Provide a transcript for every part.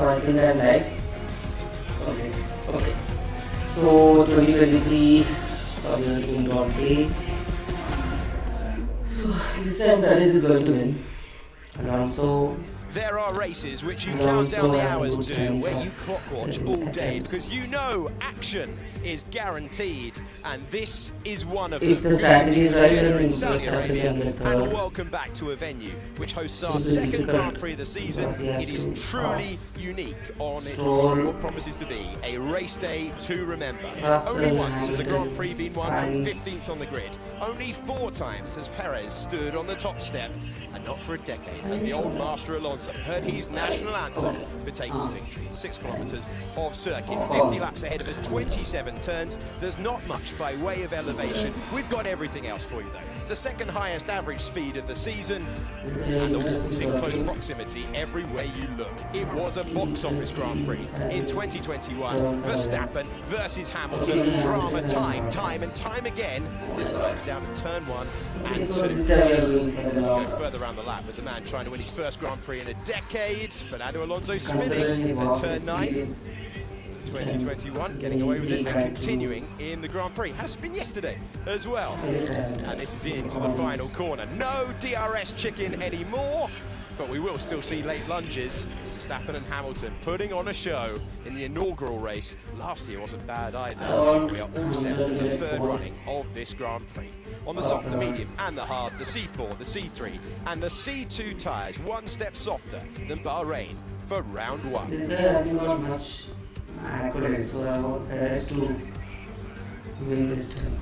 so I think I like. Okay. So 2023 Formula 2 Grand Prix. So this time Perez is going to win. And also there are races which you count down the hours to, where you clock watch all day, because you know action is guaranteed, and this is one of them. If the strategy is right, Jeddah then in Saudi Arabia, get and welcome back to a venue which hosts our second Grand Prix of the season. It is truly unique on what promises to be a race day to remember. Only once has a Grand Prix been won from 15th on the grid. Only 4 times has Perez stood on the top step, and not for a decade has the old master Alonso heard his national anthem for taking the victory. 6 kilometres of circuit, 50 laps ahead of us, 27 turns. There's not much by way of elevation. We've got everything else for you though. The second highest average speed of the season, and the walls in close proximity everywhere you look. It was a box office Grand Prix in 2021. Verstappen versus Hamilton. Drama time and time again. This time down in turn 1 and 2. Going further around the lap with the man trying to win his first Grand Prix in a decade. Fernando Alonso spinning at turn 9. 2021, getting away with it and continuing in the Grand Prix. Has been yesterday as well. And this is into the final corner. No DRS chicken anymore, but we will still see late lunges. Verstappen and Hamilton putting on a show in the inaugural race. Last year wasn't bad either. We are all set for the third running of this Grand Prix. On the soft, the medium and the hard, the C4, the C3 and the C2 tyres, one step softer than Bahrain for round 1. This guy hasn't got much accolades, so I want Perez to win this time.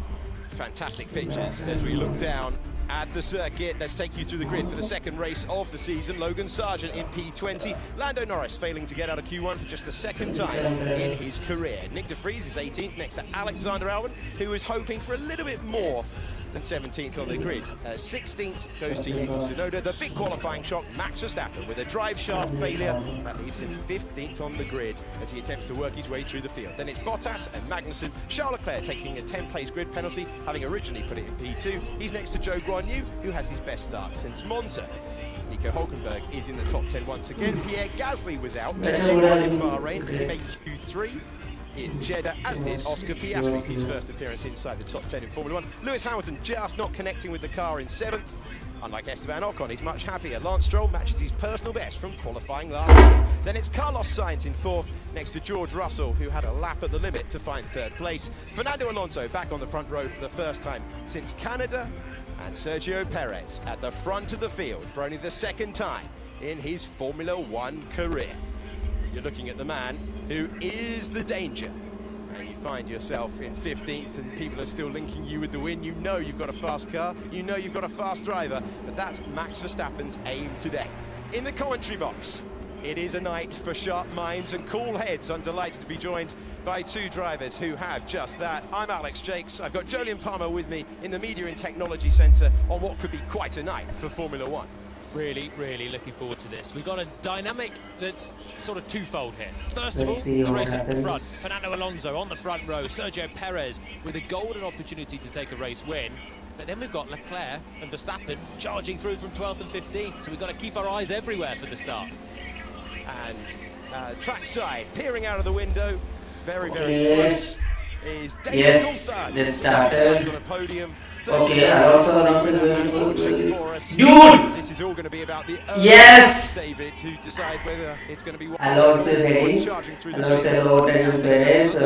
Fantastic pictures as we look down at the circuit. Let's take you through the grid for the second race of the season. Logan Sargent in P20. Lando Norris failing to get out of Q1 for just the second time in his career. Nick de Vries is 18th next to Alexander Albon, who is hoping for a little bit more than 17th on the grid. 16th goes to Yuki Tsunoda. The big qualifying shock, Max Verstappen with a drive shaft failure. That leaves him 15th on the grid as he attempts to work his way through the field. Then it's Bottas and Magnussen. Charles Leclerc taking a 10-place grid penalty, having originally put it in P2. He's next to Zhou Guanyu, who has his best start since Monza. Nico Hülkenberg is in the top 10 once again. Pierre Gasly was out in Bahrain, he made Q3 in Jeddah, as did Oscar Piastri, his first appearance inside the top 10 in Formula 1. Lewis Hamilton just not connecting with the car in 7th. Unlike Esteban Ocon, he's much happier. Lance Stroll matches his personal best from qualifying last year. Then it's Carlos Sainz in 4th, next to George Russell, who had a lap at the limit to find 3rd place. Fernando Alonso back on the front row for the first time since Canada. And Sergio Perez at the front of the field for only the second time in his Formula 1 career. You're looking at the man who is the danger, and you find yourself in 15th and people are still linking you with the win. You know you've got a fast car, you know you've got a fast driver, but that's Max Verstappen's aim today. In the commentary box, it is a night for sharp minds and cool heads. I'm delighted to be joined by 2 drivers who have just that. I'm Alex Jakes. I've got Jolyon Palmer with me in the Media and Technology Centre on what could be quite a night for Formula 1. Really looking forward to this. We've got a dynamic that's sort of twofold here. First of all, the race at the front. Fernando Alonso on the front row, Sergio Perez with a golden opportunity to take a race win. But then we've got Leclerc and Verstappen charging through from 12th and 15th, so we've got to keep our eyes everywhere for the start. And trackside, peering out of the window, very close, is David Coulthard. This started. On a podium. Okay, I also announced it. Dude! This is all going to be about the David to decide whether it's going to be Alonso is heading. Alonso is overtaking Perez,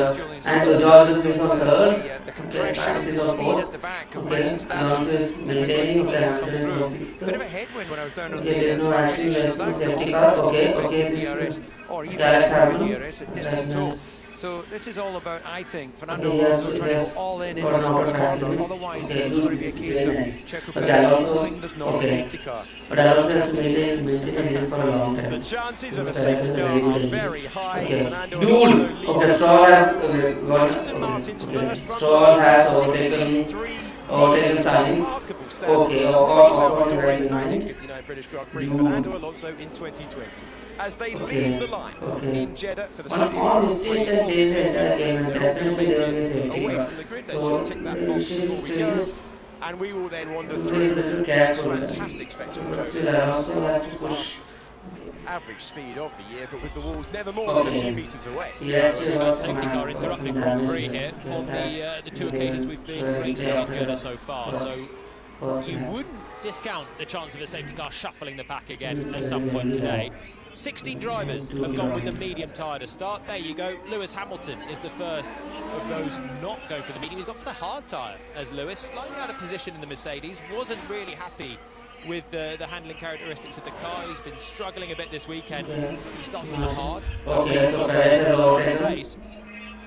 and George is on 3rd. The compression of the speed at the back. Okay, Alonso is maintaining. Hamilton is on 6th. Bit of a headwind when I was down on Okay, there's no action. There's no safety car. Okay, this or even Hamilton. DRS at distant toe. So this is all about, I think, Fernando Alonso trying to go all in into the first corner. Otherwise, it's going to be a case of Checo Perez there's not a safety car. But Alonso has maintained this for a long time. The chances of a safety car are very high. Dude! Okay, Stroll has overtaken Sainz. Okay, Ocon is right behind. 59 British Grand Prix, Fernando Alonso in 2020. As they leave the line in Jeddah for the second one mistake can change the entire game, and definitely there will be a safety away car. from the grid. Let's So just tick that box before we go. And we will then wander through this fantastic spectacle. But still, Alonso has to push. average speed of the year, but with the walls never more than 2 metres away. Yes, We've got safety car interrupting Grand Prix here on the 2 occasions we've been racing in Jeddah so far. So you wouldn't discount the chance of a safety car shuffling the pack again at some point today. 16 drivers have gone with the medium tyre to start. There you go. Lewis Hamilton is the first of those not going for the medium. He's gone for the hard tyre as Lewis, slightly out of position in the Mercedes, wasn't really happy with the handling characteristics of the car. He's been struggling a bit this weekend. He starts on the hard. Okay, so Perez has overtaken. Race,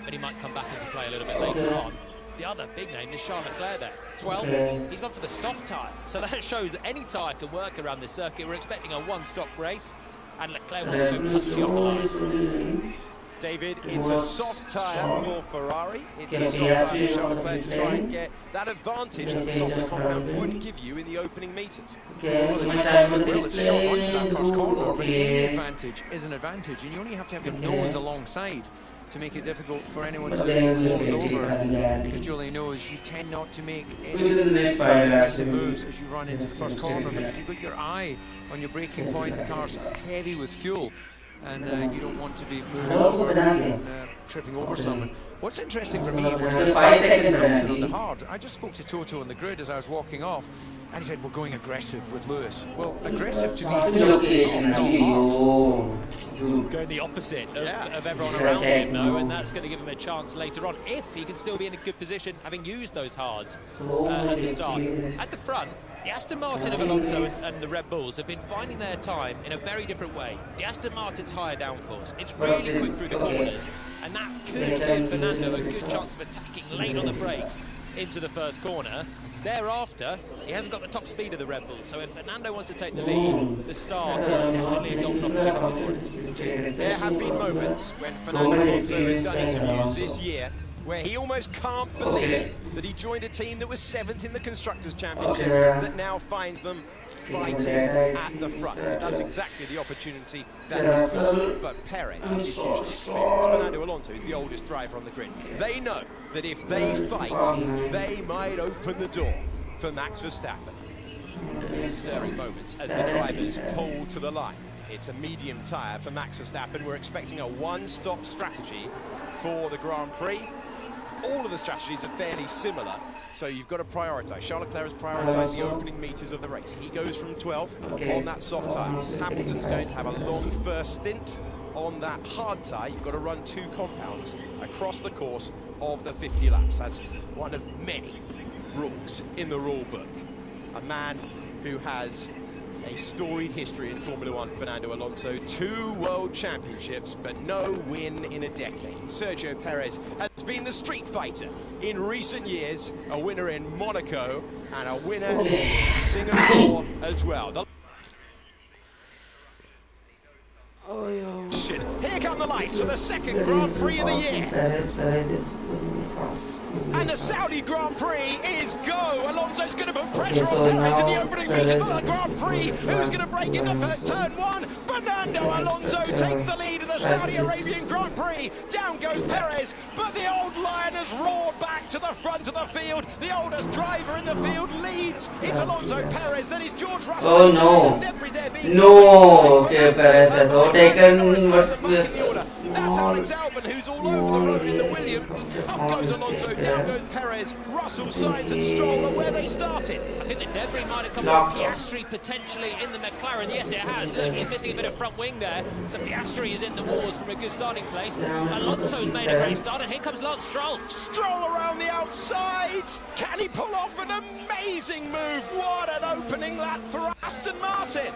but he might come back into play a little bit later on. The other big name is Charles Leclerc there. 12, he's gone for the soft tyre. So that shows that any tyre can work around this circuit. We're expecting a one-stop race, and Leclerc wants to go punchy off the line. David, it's a soft tyre for Ferrari. It's a soft tyre for Charles Leclerc to try and get that advantage that the softer compound would give you in the opening metres. Well, It's shot onto that first corner, but any advantage is an advantage, and you only have to have your nose alongside to make it difficult for anyone to close over, because Julie knows you tend not to make any aggressive moves as you run into the first corner, but if you've got your eye on your braking point, the car's heavy with fuel, and you don't want to be moving over and tripping over someone. What's interesting for me was that on the hard. I just spoke to Toto on the grid as I was walking off, and he said, we're going aggressive with Lewis. Well, aggressive to me suggests it's not hard. Going the opposite of everyone around him, though, and that's going to give him a chance later on, if he can still be in a good position, having used those hards at the start. At the front, the Aston Martin of Alonso and the Red Bulls have been finding their time in a very different way. The Aston Martin's higher downforce. It's really quick through the corners, and that could give Fernando a good chance of attacking late on the brakes into the first corner. Thereafter, he hasn't got the top speed of the Red Bulls, so if Fernando wants to take the lead, the start is definitely a golden opportunity. There have been moments when Fernando Alonso has done interviews this year where he almost can't believe that he joined a team that was 7th in the Constructors' Championship that now finds them fighting at the front. That's exactly the opportunity that he's got. But Perez is usually experienced. Fernando Alonso is the oldest driver on the grid. They know that if they fight, they might open the door for Max Verstappen. Stirring moments as the drivers pull to the line. It's a medium tyre for Max Verstappen. We're expecting a one-stop strategy for the Grand Prix. All of the strategies are fairly similar, so you've got to prioritise. Charles Leclerc has prioritised the opening metres of the race. He goes from 12th on that soft tyre. Hamilton's going to have a long first stint on that hard tyre. You've got to run 2 compounds across the course of the 50 laps. That's one of many rules in the rule book. A man who has a storied history in Formula One, Fernando Alonso. 2 world championships, but no win in a decade. Sergio Perez has been the street fighter in recent years, a winner in Monaco and a winner in Singapore as well. Here come the lights for the second Grand Prix of the year. Perez is fast. And the Saudi Grand Prix is go. Alonso's going to put pressure on Perez in the opening meters of the Grand Prix. Who's going to break into turn 1? Fernando Alonso takes the lead in the Saudi Arabian Grand Prix. Down goes Perez, but the old lion has roared back to the front of the field. The oldest driver in the field leads. It's Alonso, Perez, then it's George Russell. Oh no! No! Okay, Perez has overtaken. What's this? That's Alex Albon, who's all over the road in the Williams. Up goes Alonso, down goes Perez. Russell, Sainz and Stroll are where they started. I think the debris might have come on Piastri potentially in the McLaren. Yes, it has. Look, he's missing a bit of front wing there. So Piastri is in the wars from a good starting place. Alonso's made a great start, and here comes Lance Stroll. Stroll around the outside. Can he pull off an amazing move? What an opening lap for Aston Martin.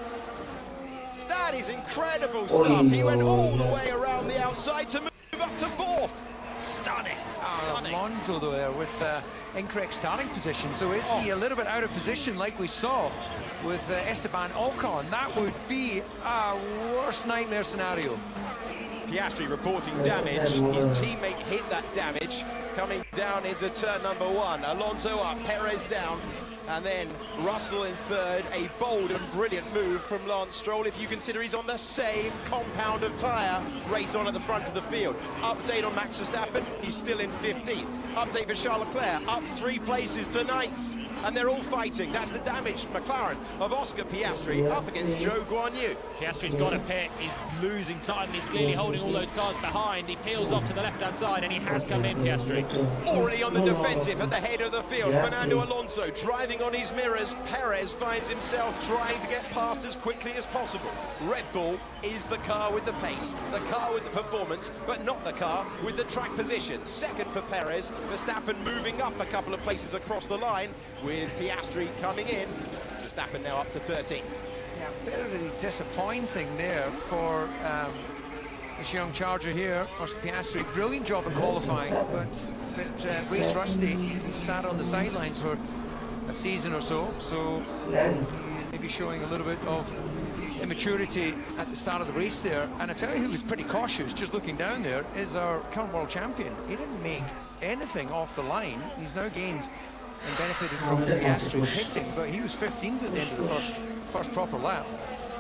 That is incredible stuff. He went all the way around the outside to move up to 4th. Stunning. Alonso there with incorrect starting position. So is he a little bit out of position like we saw with Esteban Ocon? That would be a worst nightmare scenario. Piastri reporting damage. His teammate hit that damage coming down into turn number 1. Alonso up, Perez down, and then Russell in 3rd. A bold and brilliant move from Lance Stroll, if you consider he's on the same compound of tyre. Race on at the front of the field. Update on Max Verstappen, he's still in 15th. Update for Charles Leclerc, up 3 places to 9th. and they're all fighting. That's the damaged McLaren of Oscar Piastri up against Zhou Guanyu. Piastri's got a pit, he's losing time, he's clearly holding all those cars behind. He peels off to the left-hand side, and he has come in, Piastri. Already on the defensive at the head of the field. Fernando Alonso driving on his mirrors. Perez finds himself trying to get past as quickly as possible. Red Bull is the car with the pace, the car with the performance, but not the car with the track position. Second for Perez, Verstappen moving up a couple of places across the line, with Piastri coming in. Verstappen now up to 13th. Yeah, very disappointing there for this young charger here, Oscar Piastri. Brilliant job in qualifying, but a bit race rusty. He sat on the sidelines for a season or so, so maybe showing a little bit of immaturity at the start of the race there. And I tell you who was pretty cautious, just looking down there, is our current world champion. He didn't make anything off the line. He's now gained and benefited from Piastri hitting, but he was 15th at the end of the first proper lap.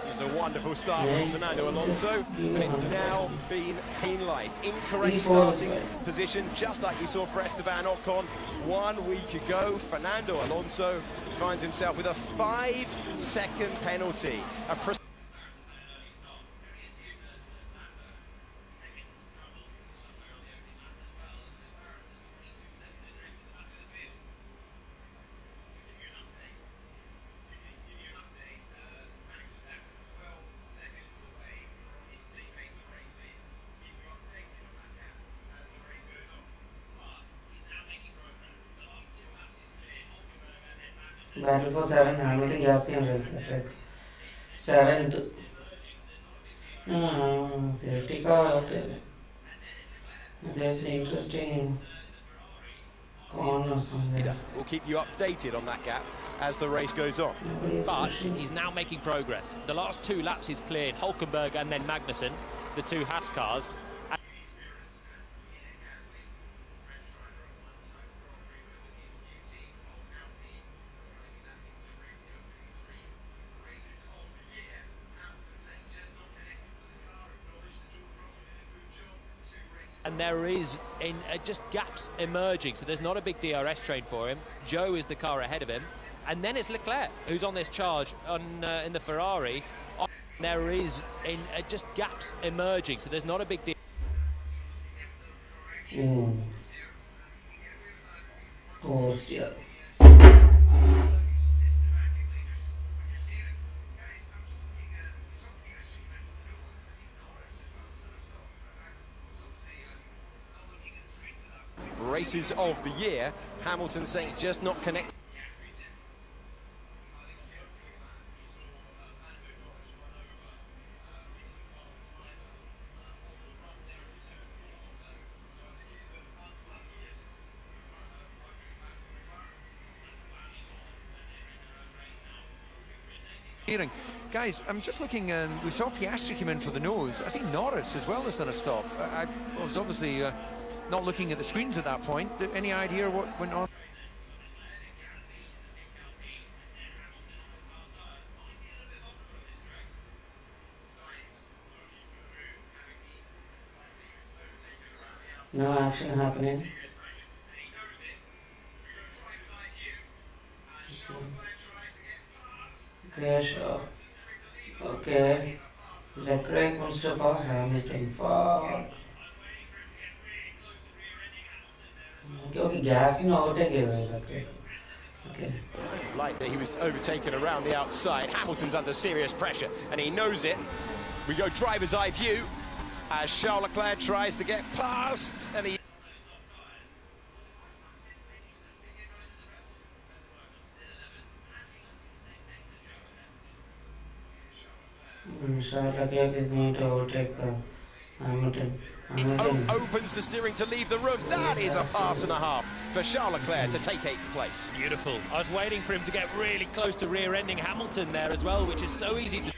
It was a wonderful start from Fernando Alonso, and it's now been penalised. Incorrect starting position, just like we saw for Esteban Ocon 1 week ago. Fernando Alonso finds himself with a 5-second penalty. Battle for 7, Hamilton Gasly and Leclerc. 7th. Safety car out there. There's an interesting corner somewhere. We'll keep you updated on that gap as the race goes on. But he's now making progress. The last 2 laps he's cleared Hülkenberg and then Magnussen, the 2 Haas cars. And there is just gaps emerging, so there's not a big DRS train for him. Zhou is the car ahead of him, and then it's Leclerc who's on this charge in the Ferrari. There is just gaps emerging, so there's not a big Yeah. Races of the year, Hamilton saying it's just not connected. Guys, I'm just looking, and we saw Piastri come in for the nose. I think Norris as well has done a stop. I was obviously not looking at the screens at that point. Any idea what went on? No action happening. Okay, sure. Okay. Leclerc wants to pass Hamilton. Fuck. Okay, gas in overtake Leclerc. Okay. Like that he was overtaken around the outside. Hamilton's under serious pressure, and he knows it. We go driver's eye view as Charles Leclerc tries to get past, and he... Charles Leclerc is going to overtake Hamilton. Hamilton opens the steering to leave the room. That is a pass and a half for Charles Leclerc to take 8th place. Beautiful. I was waiting for him to get really close to rear-ending Hamilton there as well, which is so easy to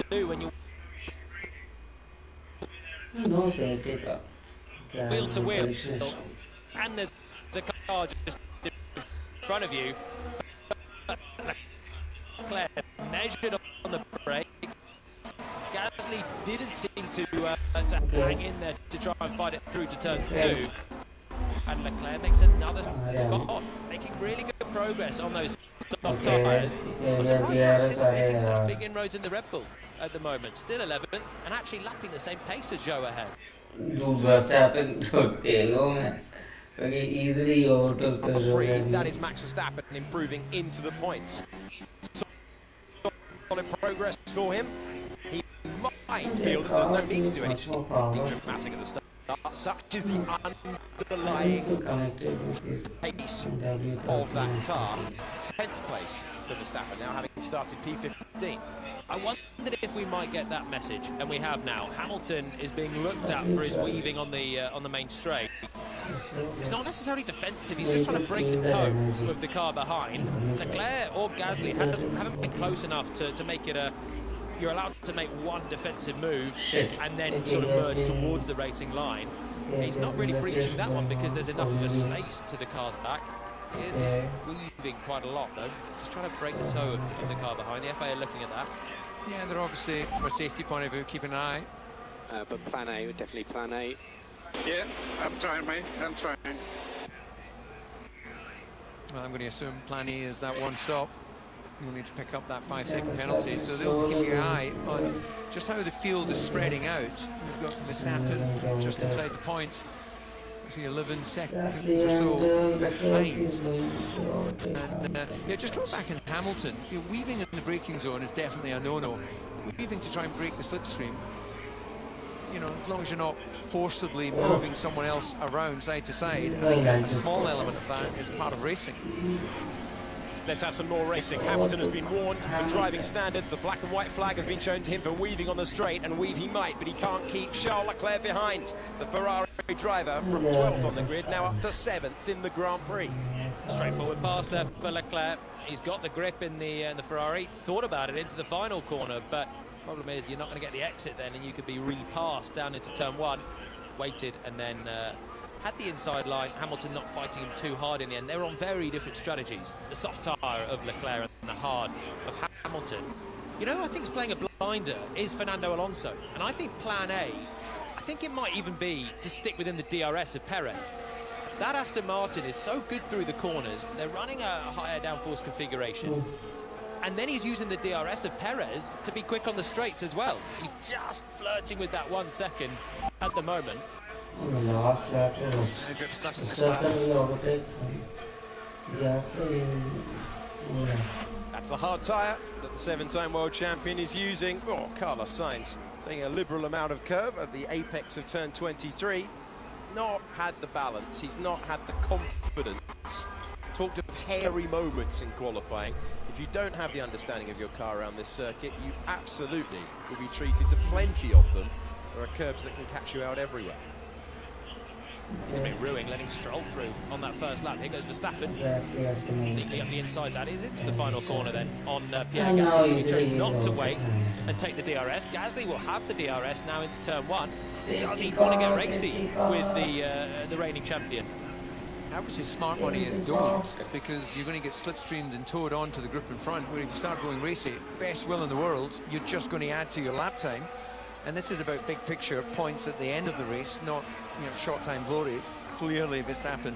do when you no safety car. wheel to wheel, and there's a car just in front of you. Leclerc measured on the brakes. Gasly didn't seem to hang in there to try and fight it through to turn 2. And Leclerc makes another spot, making really good progress on those soft tyres. I'm surprised Max isn't making such big inroads in the Red Bull at the moment. Still 11th and actually lapping the same pace as Zhou ahead. Dude, Verstappen took the man. Okay, easily overtook the Prix, that is Max Verstappen improving into the points. Solid progress for him. He might feel that there's no need to do anything dramatic at the start. Such is the underlying pace of that car. 10th place for Verstappen now, having started P15. I wondered if we might get that message, and we have now. Hamilton is being looked at for his weaving on the main straight. He's not necessarily defensive, he's just trying to break the toe of the car behind. Leclerc or Gasly haven't been close enough to make it a... You're allowed to make one defensive move and then sort of merge towards the racing line. He's not really breaching that one because there's enough of a space to the car's back. It is weaving quite a lot though, just trying to break the toe of the car behind. The FA are looking at that. Yeah, they're obviously, from a safety point of view, keeping an eye. But plan A, definitely plan A. Yeah, I'm trying, mate. I'm trying. Well, I'm going to assume plan A is that one stop. You'll need to pick up that 5-second penalty, so they'll keep your eye on just how the field is spreading out. We've got Verstappen just inside the points, actually 11 seconds or so behind. And yeah, just coming back in Hamilton, weaving in the braking zone is definitely a no-no. Weaving to try and break the slipstream, you know, as long as you're not forcibly moving someone else around side to side, I think a small element of that is part of racing. Let's have some more racing. Hamilton has been warned for driving standards. The black and white flag has been shown to him for weaving on the straight, and weave he might, but he can't keep Charles Leclerc behind. The Ferrari driver from 12th on the grid, now up to 7th in the Grand Prix. Straightforward pass there for Leclerc. He's got the grip in the Ferrari. Thought about it into the final corner, but problem is you're not going to get the exit then, and you could be repassed down into turn 1. Waited and then had the inside line. Hamilton not fighting him too hard in the end. They were on very different strategies. The soft tyre of Leclerc and the hard of Hamilton. You know, I think it's playing a blinder is Fernando Alonso, and I think plan A, I think it might even be to stick within the DRS of Perez. That Aston Martin is so good through the corners. They're running a higher downforce configuration. And then he's using the DRS of Perez to be quick on the straights as well. He's just flirting with that 1 second at the moment. Last lap, That's the hard tyre that the 7-time world champion is using. Oh, Carlos Sainz taking a liberal amount of curve at the apex of turn 23. He's not had the balance, he's not had the confidence. Talked of hairy moments in qualifying. If you don't have the understanding of your car around this circuit, you absolutely will be treated to plenty of them. There are curves that can catch you out everywhere. It's a bit ruining, letting Stroll through on that first lap. Here goes Verstappen. Neatly up the inside, that is, into the final corner then on Pierre Gasly. So he chose not to wait and take the DRS. Gasly will have the DRS now into turn 1. Does he want to get racy with the reigning champion? I would say smart money is don't, because you're going to get slipstreamed and towed on to the group in front, where if you start going racy, best will in the world, you're just going to add to your lap time. And this is about big picture points at the end of the race, not, you know, short time glory. Clearly Verstappen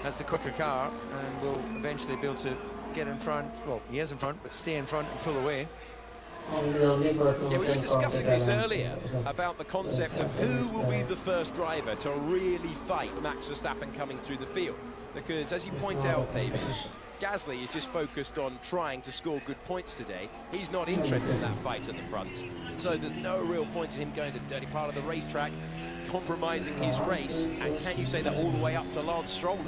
has the quicker car and will eventually be able to get in front. Well, he is in front, but stay in front and pull away. Yeah, we were discussing this earlier about the concept of who will be the first driver to really fight Max Verstappen coming through the field. Because, as you point out, David, Gasly is just focused on trying to score good points today. He's not interested in that fight at the front. So there's no real point in him going to the dirty part of the racetrack, compromising his race. And can you say that all the way up to Lance Stroll?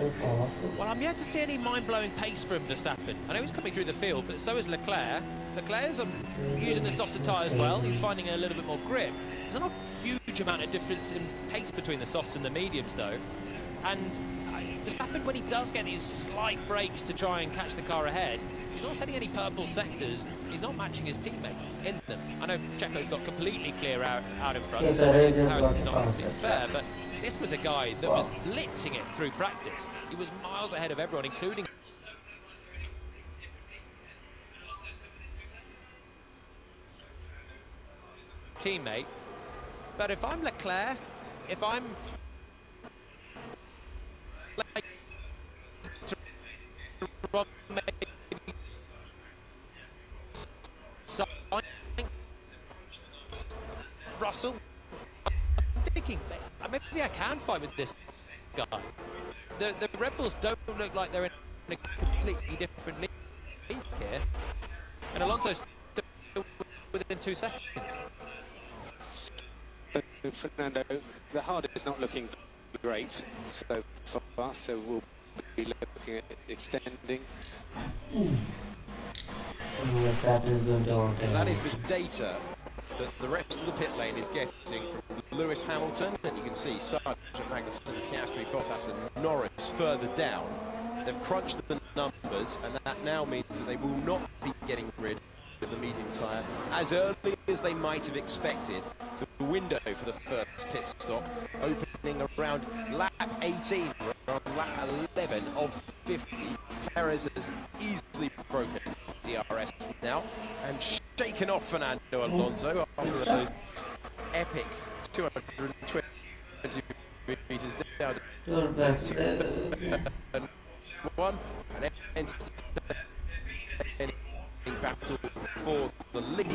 Well, I'm yet to see any mind-blowing pace from Verstappen. I know he's coming through the field, but so is Leclerc. Leclerc's using the softer tyre as well. He's finding a little bit more grip. There's not a huge amount of difference in pace between the softs and the mediums, though. And Verstappen, when he does get his slight brakes to try and catch the car ahead, he's not setting any purple sectors. He's not matching his teammate in them. I know Checo's got completely clear out in front, so the comparison's not fair, but this was a guy that was blitzing it through practice. He was miles ahead of everyone, including teammate. But if I'm Leclerc, if I'm like Russell, I'm thinking maybe I can fight with this guy. The Red Bulls don't look like they're in a completely different league here, and Alonso's still within 2 seconds. Fernando, the hard is not looking great so far, so we'll be looking at extending. So that is the data that the rest of the pit lane is getting from Lewis Hamilton, and you can see Sargent, Magnussen, Piastri, Bottas and Norris further down. They've crunched the numbers, and that now means that they will not be getting rid of the medium tyre as early as they might have expected. The window for the first pit stop opening around lap 18, around lap 11 of 50. Perez has easily broken DRS now and shaken off Fernando Alonso after those epic 220 metres down to one, and in battle for the lead.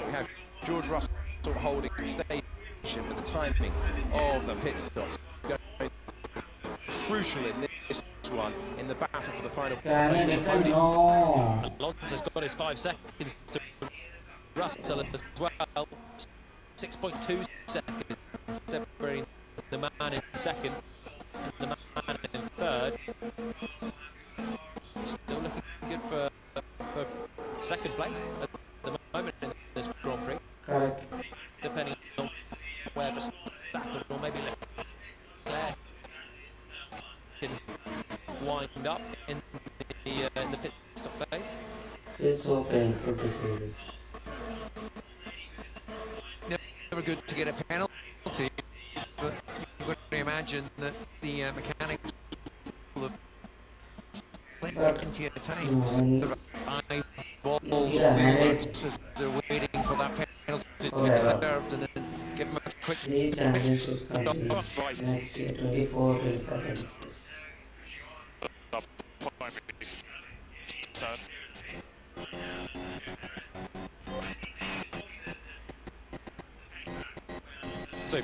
We have George Russell holding station, but the timing of the pit stops going crucial in this one in the battle for the final place. Alonso's got his 5 seconds to Russell as well. 6.2 seconds separating the man in second and the man in third. Still looking good for second place at the moment in this Grand Prix. Correct. Depending on where Verstappen or maybe Leclerc can wind up in the pit stop phase. It's so painful to see this. Never good to get a penalty, but you've got to imagine that the mechanics will have plenty of time to survive ball as they're waiting for that penalty to be served and then give them a quick 3 championships complete. Next year, 24, 25, 26. So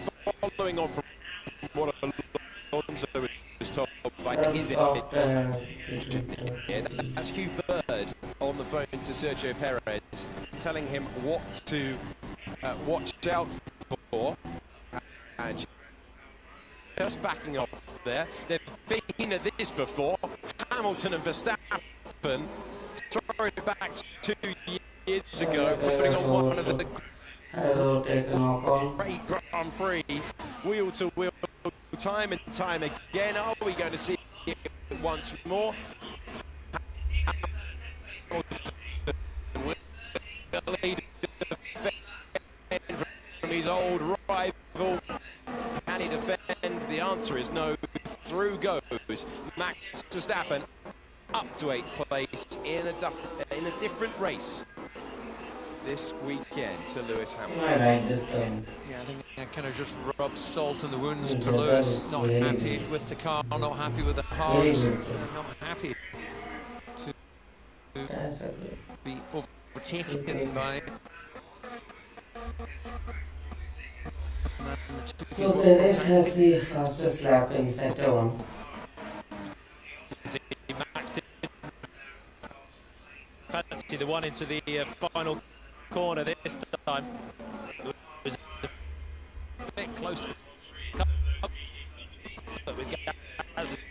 following on from what Alonso was told by his that's Hugh Bird on the phone to Sergio Perez, telling him what to watch out for, and just backing off there. They've been at this before. Hamilton and Verstappen throwing it back 2 years ago, putting on one of the great Grand Prix, wheel to wheel, time and time again. Are we going to see it once more? From his old rival, can he defend? The answer is no. Through goes Max Verstappen, up to 8th place in a different race this weekend to Lewis Hamilton. I like this game. Yeah, I think that kind of just rubs salt in the wounds to Lewis. Not happy with the car, not happy with the hards, not happy to be overtaken by. So Perez has the fastest lap in sector 1. Fancy the one into the final corner this time. It was a bit close to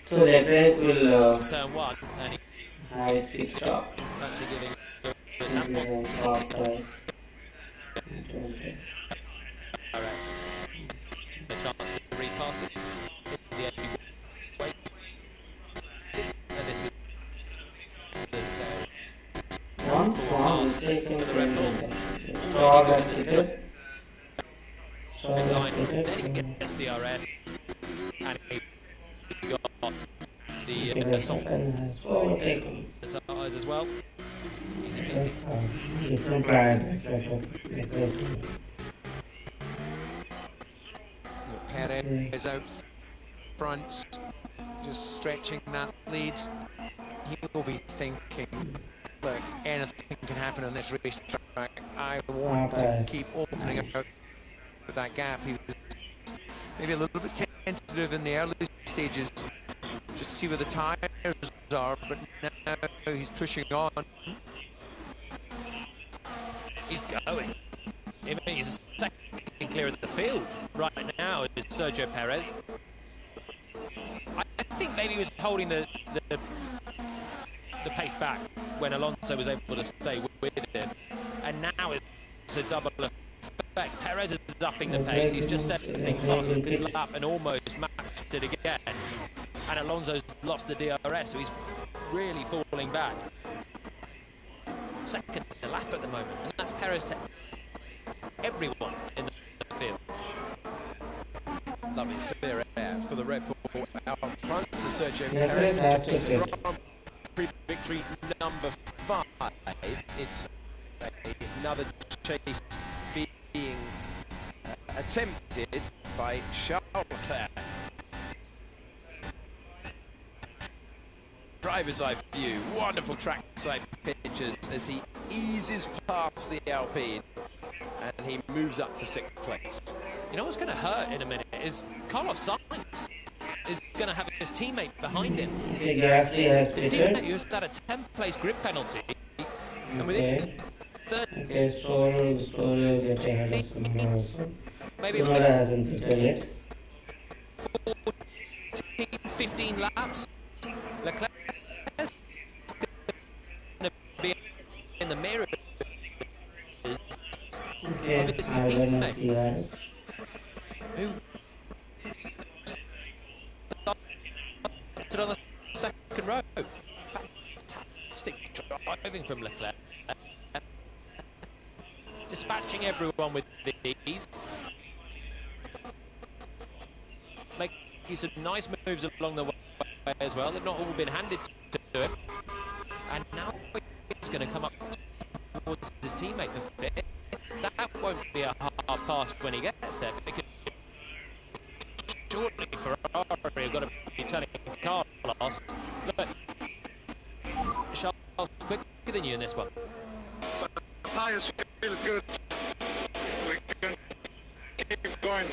so Leclerc will turn 1 and he high speed stop. fancy giving This is soft price. a chance to repass it in the empty way. And this is Once one is taken to Stroll has pitted. Stroll has pitted. then he gets DRS and he got the soft Verstappen has overtaken. tires as well. Easy just different planets. Perez is out front, just stretching that lead. He will be thinking, look, anything can happen on this racetrack. I want to keep opening out that gap. He was maybe a little bit tentative in the early stages, just to see where the tyres are, but now he's pushing on. He's going. I mean, he's second clear of the field right now is Sergio Perez. I think maybe he was holding the pace back when Alonso was able to stay with him, and now it's a double effect. Perez is upping the pace. He's just setting fast a lap and almost matched it again, and Alonso's lost the DRS, so he's really falling back. Second lap at the moment, and that's Perez to everyone in the field. Lovely clear air for the Red Bull out front to Sergio Perez. This is Grand Prix victory number 5. It's another chase being attempted by Charles Leclerc. Driver's eye view, wonderful trackside pictures as he eases past the Alpine and he moves up to 6th place. You know what's going to hurt in a minute is Carlos Sainz is going to have his teammate behind him. His teammate who's had a 10th place grid penalty, and within third, maybe 15 laps. Leclerc is going to be in the mirror of his teammate, who started on the second row. Fantastic driving from Leclerc, dispatching everyone with ease, making some nice moves along the way as well. They've not all been handed to him, and now he's going to come up towards his teammate for fifth. That won't be a hard pass when he gets there, because shortly Ferrari have got to be telling Carlos, look, Charles quicker than you in this one. Tires feel good. We can keep going.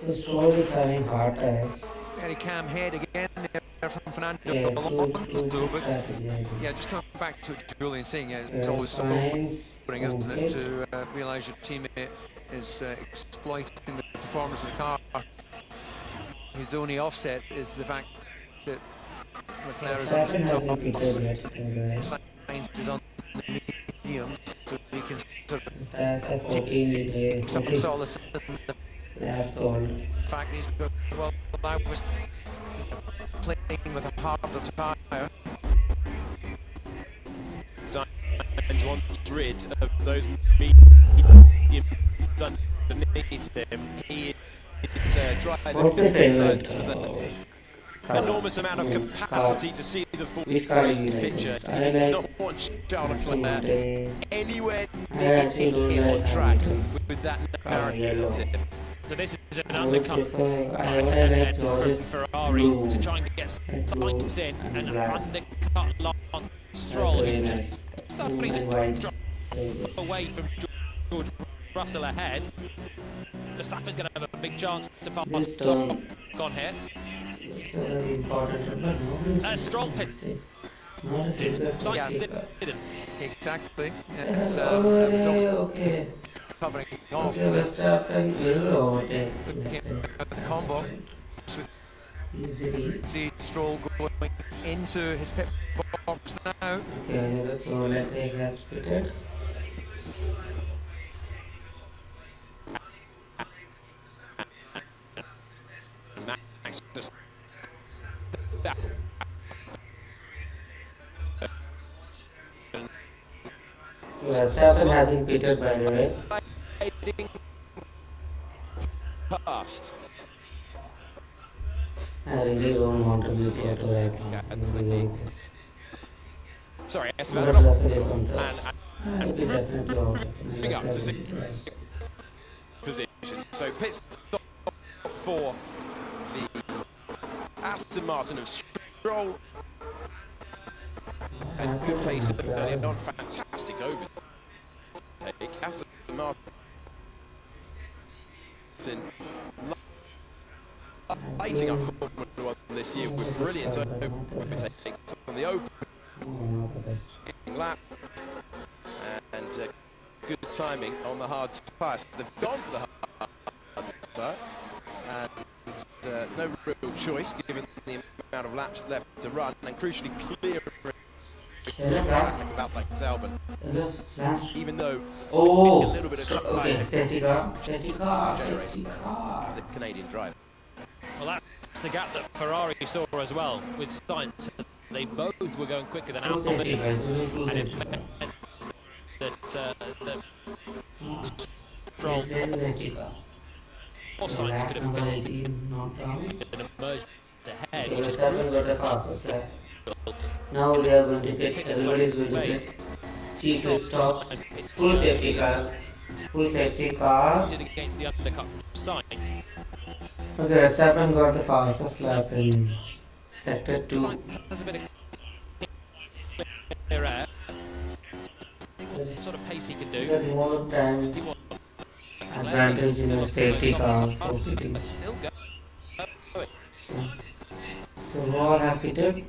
So Stroll is having hard tires. Very calm head again there from Fernando Alonso, but yeah, just coming back to Julian saying, it's always so boring, isn't it, to realise your teammate is exploiting the performance of the car. His only offset is the fact that Leclerc is on the top, Sainz is on the medium, so he can sort of take some solace in the fact he's well, I was playing with a harder tyre. Sainz wants rid of those mediums underneath him. He is driving with an enormous amount of capacity to see the full race picture. He does not want Charles Leclerc anywhere near on track with that narrative. So this is an undercut attempt from Ferrari to try and get Sainz in and undercut Lance Stroll, who's just starting to drop away from George Russell ahead. Verstappen's going to have a big chance to pass on here. Stroll pit. Sainz didn't. Exactly. It's, it was also covering off the combo. See Stroll going into his pit box now. Okay, so Leclerc has pitted. Max just Verstappen hasn't pitted, by the way. past. I really don't want to be photo right now. Sorry, But Esteban. Russell is on top. And I'll be definitely out. bring up to 6th position. So pit stop for the Aston Martin of Stroll. And good pace early on, fantastic overtake. Aston Martin lighting up Formula 1 this year with brilliant overtakes on the opening lap and good timing on the hard tyres. They've gone for the hard tyre and no real choice given the amount of laps left to run and crucially clear about like Albon, even though a little bit of time okay, safety car, the Canadian driver. Well, that's the gap that Ferrari saw as well with Sainz. They both were going quicker than Albon, and it meant that Stroll or Sainz could have been emerged ahead, which is crucial. Now they are going to pit, everybody is going to pit. Cheap pit stops, full safety car. Did against the undercut from Sainz. Okay, Verstappen got the fastest lap in sector 2. There's a bit of clear air. What sort of pace he can do. Got more time advantage in the safety car for pitting. Still go. So who all have pitted?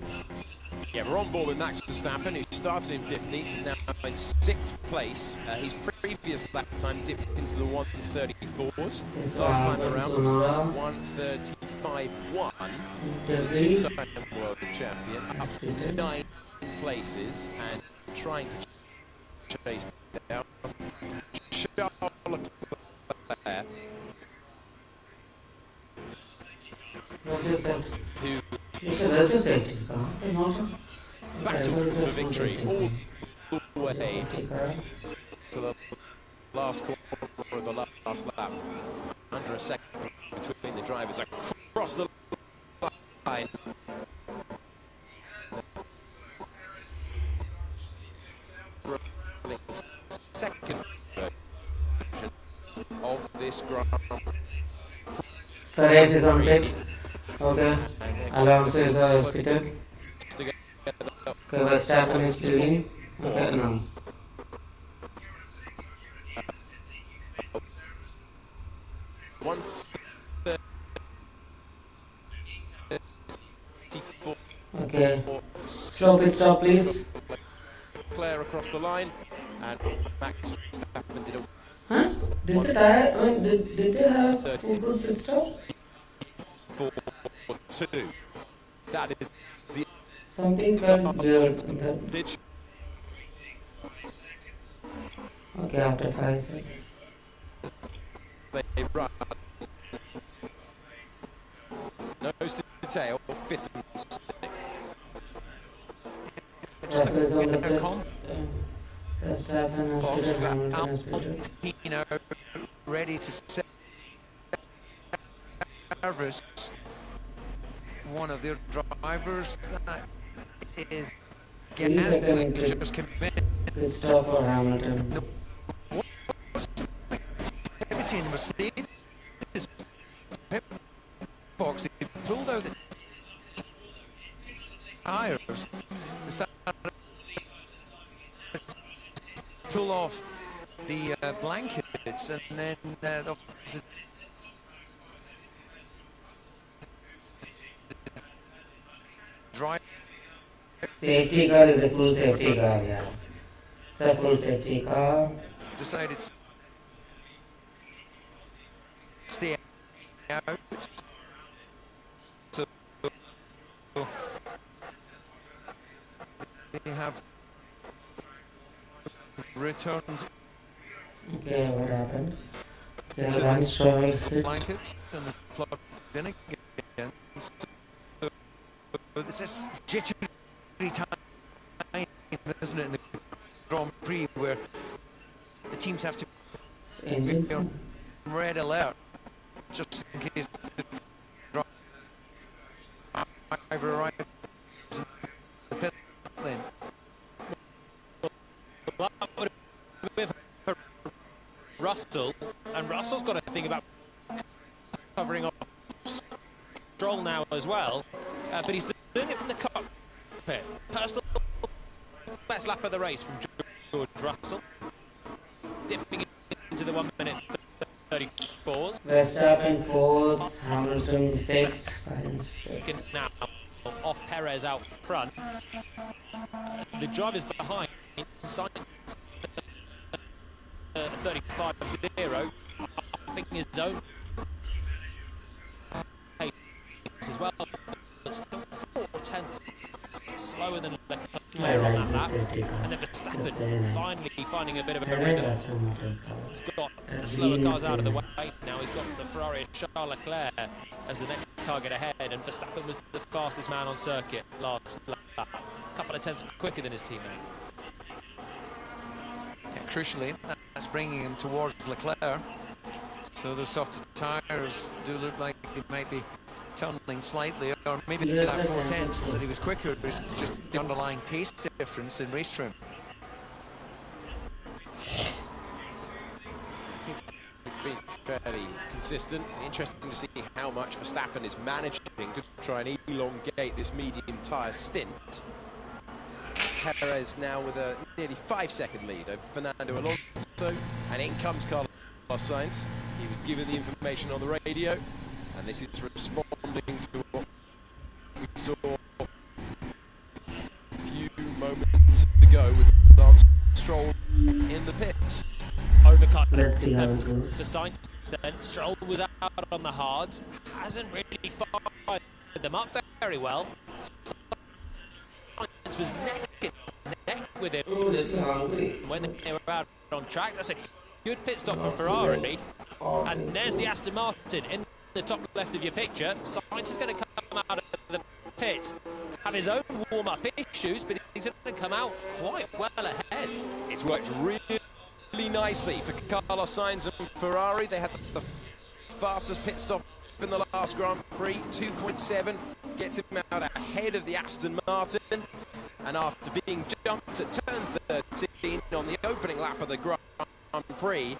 Yeah, we're on board with Max Verstappen, who started in 15th, he's now in 6th place. His previous lap time dipped into the 1:34s. Last time around, 1:35.1. Two-time world champion, up 9 places and trying to chase down Charles Leclerc, What's your set? who That's a safety car. It's not battled for victory all the way to the last corner of the last lap. Under a second between the drivers across the line. Second version of this Grand Perez is on pit. Okay. Alonso is pitted. Okay, Verstappen is leading. Okay, no. Okay. Stop please. Claire across the line, and Max Verstappen did a Huh? Did the tire? I mean, did they have full good pit stop? 4-2. That is the Something felt weird. In that. ditch. Okay, after 5 seconds. They run. Nose to tail, 5th and 6th. Russell is on the pit. Verstappen has pitted, Hamilton has pitted. Ready to service one of their drivers. That is Gasly just committed. Pit stop for Hamilton. In Mercedes pit box, he pulled out the tires, pull off the blankets, and then drive. Safety car is a full safety car, yeah. It's a full safety car. Decided to stay out. So they have returned Okay, what happened? Okay, to one stall the hit. blankets and plugged in again. So it's this jittery time, isn't it, in the Grand Prix, where the teams have to Engine. be on red alert just in case the driver arrives in the pit lane. And Russell's got to think about covering off Stroll now as well, but he's doing it from the cockpit. Personal best lap of the race from George Russell, dipping into the 1 minute 34s. Verstappen 4th, Hamilton 6th, Sainz 5th. Now off Perez out front. The drivers behind Sainz 35-0, upping his own pace as well, but still 4/10 slower than Leclerc on that lap. And then Verstappen finally finding a bit of a rhythm. He's got the slower cars out of the way. Now he's got the Ferrari of Charles Leclerc as the next target ahead, and Verstappen was the fastest man on circuit last lap. A couple of tenths quicker than his teammate. Yeah, crucially, that's bringing him towards Leclerc. So the softer tyres do look like it might be tunneling slightly, or maybe that 4/10 that he was quicker was just the underlying pace difference in race trim. It's been fairly consistent. Interesting to see how much Verstappen is managing to try and elongate this medium tyre stint. Perez now with a nearly 5-second lead over Fernando Alonso, and in comes Carlos Sainz. He was given the information on the radio, and this is responding to what we saw a few moments ago with Lance Stroll in the pits. Overcut. Let's see how it goes. The Sainz then. Stroll was out on the hards, hasn't really fired them up very well. Sainz was neck with him when they were out on track. That's a good pit stop from Ferrari. And there's the Aston Martin in the top left of your picture. Sainz is going to come out of the pits, have his own warm-up issues, but he's going to come out quite well ahead. It's worked really nicely for Carlos Sainz and Ferrari. They had the fastest pit stop in the last Grand Prix, 2.7, gets him out ahead of the Aston Martin. And after being jumped at turn 13 on the opening lap of the Grand Prix,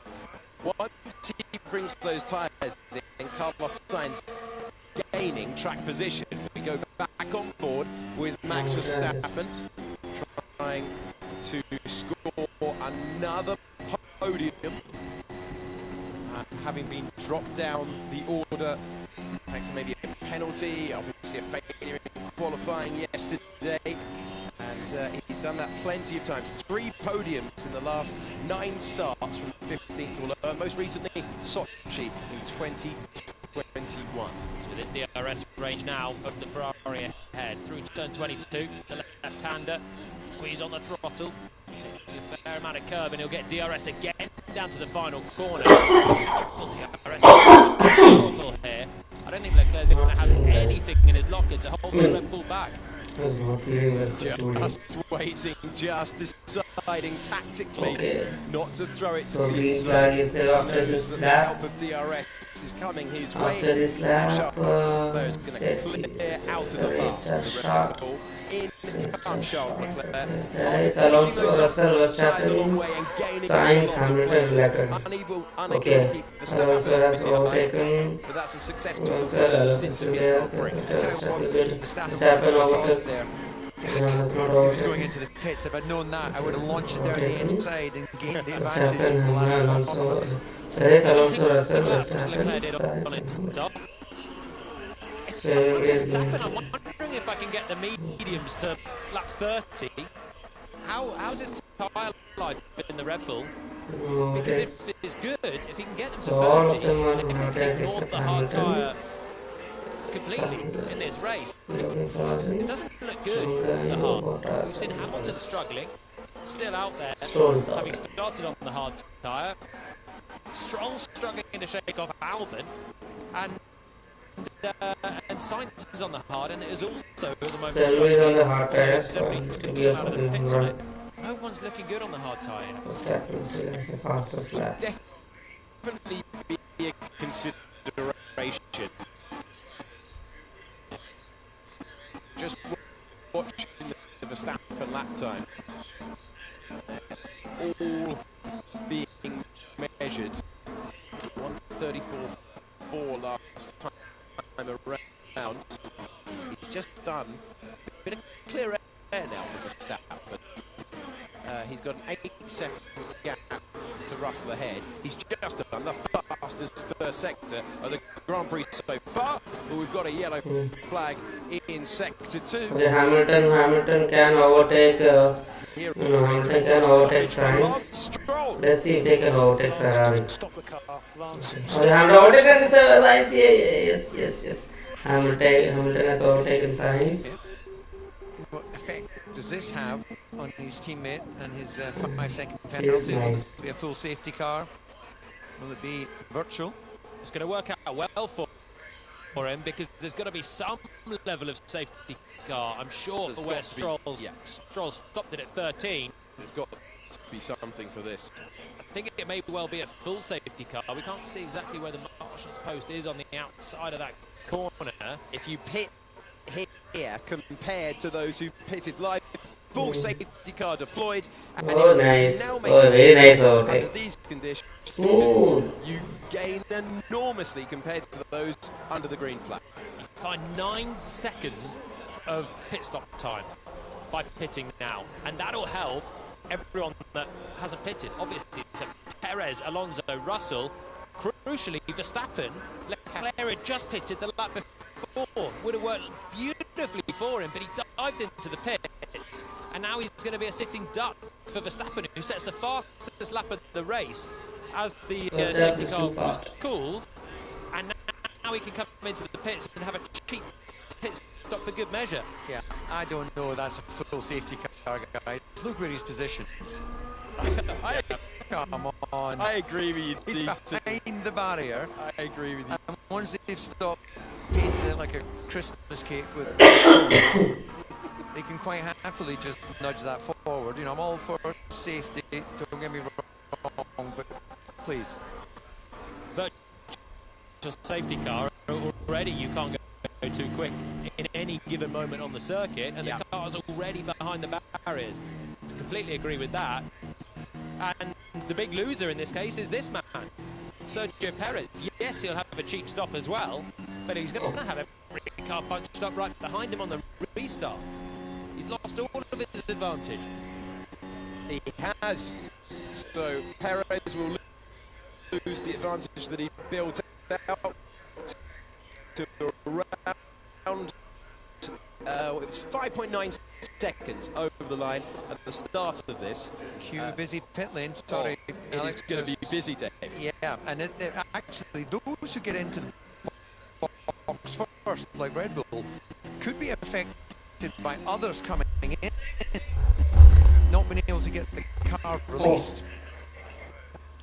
once he brings those tyres in, Carlos Sainz gaining track position. We go back on board with Max Verstappen trying to score another podium, having been dropped down the order thanks to maybe a penalty, obviously a failure in qualifying yesterday. And he's done that plenty of times. 3 podiums in the last 9 starts from 15th to lower. Most recently, Sochi in 2021. It's within the DRS range now of the Ferrari ahead. Through turn 22, the left-hander. Squeeze on the throttle. Taking a fair amount of curve, and he'll get DRS again down to the final corner. Triple DRS. Powerful here. I don't think Leclerc's going to have anything in his locker to hold this Red Bull back. Was not feeling well for 2 days. Just waiting, just deciding tactically not to throw it. So green flag is there after this lap. The DRS is coming his way. After this lap, There's going to safety. clear out of The the race path. starts sharp. In comes Charles Leclerc. There is Alonso, Russell, Verstappen, Sainz, Hamilton, Leclerc. Okay, Alonso has overtaken. But that's a success. Alonso is there. Verstappen good. Verstappen overtook. No, that's not He was going overtaken. into the pits. If I'd known that, I would have launched it down the inside and gained the Verstappen, advantage in the last Alonso. couple. There is Alonso, Russell, Leclerc Verstappen, did Sainz, on its Hamilton. top. So it's Verstappen, I'm wondering if I can get the mediums to lap 30. How's his tyre life in the Red Bull? Because if it's good, if he can get them to So all 30, of them are they can Mercedes ignore except the hard Hamilton. tyre completely in this race. It doesn't look good, the hard. We've seen Hamilton struggling, still out there, having started on the hard tyre. Stroll struggling to shake off Albon, and Sainz is on the hard, and it is also at the moment Always on the hard tires to be out of the pits on it. No one's looking good on the hard tyre. Verstappen still has the fastest lap. Definitely be a consideration. Just watching the Verstappen lap time, all being measured done. Bit of clear air now for Verstappen. He's got an 8-second gap to Russell ahead. He's just done the fastest first sector of the Grand Prix so far, but we've got a yellow flag in sector 2. Okay, Hamilton can overtake. Hamilton can overtake Sainz. Let's see if they can overtake Ferrari. Okay, Hamilton overtaken Sainz. Yes. Hamilton has overtaken Sainz. What effect does this have on his teammate and his 5-second penalty? Will this be a full safety car? Will it be virtual? It's going to work out well for him because there's got to be some level of safety car, I'm sure, for where Stroll stopped it at 13. There's got to be something for this. I think it may well be a full safety car. We can't see exactly where the marshal's post is on the outside of that corner. If you pit here compared to those who pitted live, full safety car deployed, and Nice. now Very nice overtake. under these conditions, Smooth. you gain enormously compared to those under the green flag. You find 9 seconds of pit stop time by pitting now, and that'll help everyone that hasn't pitted. Obviously, so Perez, Alonso, Russell, crucially Verstappen. Leclerc had just pitted the lap before, would have worked beautifully for him, but he dived into the pits, and now he's going to be a sitting duck for Verstappen, who sets the fastest lap of the race as the safety car was called, and now he can come into the pits and have a cheap pit stop for good measure. Yeah, I don't know. That's a full safety car, guys. Look where he's positioned. Come on. I agree with you. He's behind the barrier. I agree with you. And once they've stopped painting it like a Christmas cake with they can quite happily just nudge that forward. You know, I'm all for safety, don't get me wrong, but please. Virtual safety car, already you can't go too quick in any given moment on the circuit, and the car's already behind the barriers. Completely agree with that. And the big loser in this case is this man, Sergio Perez. Yes, he'll have a cheap stop as well, but he's going to have every car punched up right behind him on the restart. He's lost all of his advantage. He has. So Perez will lose the advantage that he built out to around it was 5.9 seconds over the line at the start of this. Cue busy pit lane, sorry. It is going to be busy, Dave. Yeah, and actually those who get into the box first, like Red Bull, could be affected by others coming in, not being able to get the car released.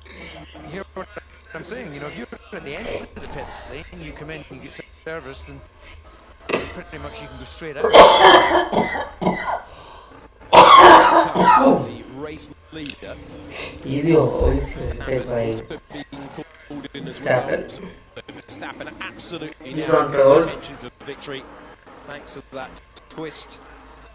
You hear what I'm saying? You know, if you're at the end of the pit lane, you come in, you get serviced, and pretty much you can go straight out. The race leader. Easy overtake by Verstappen. Verstappen absolutely He's now on roll. attention for victory thanks to that twist.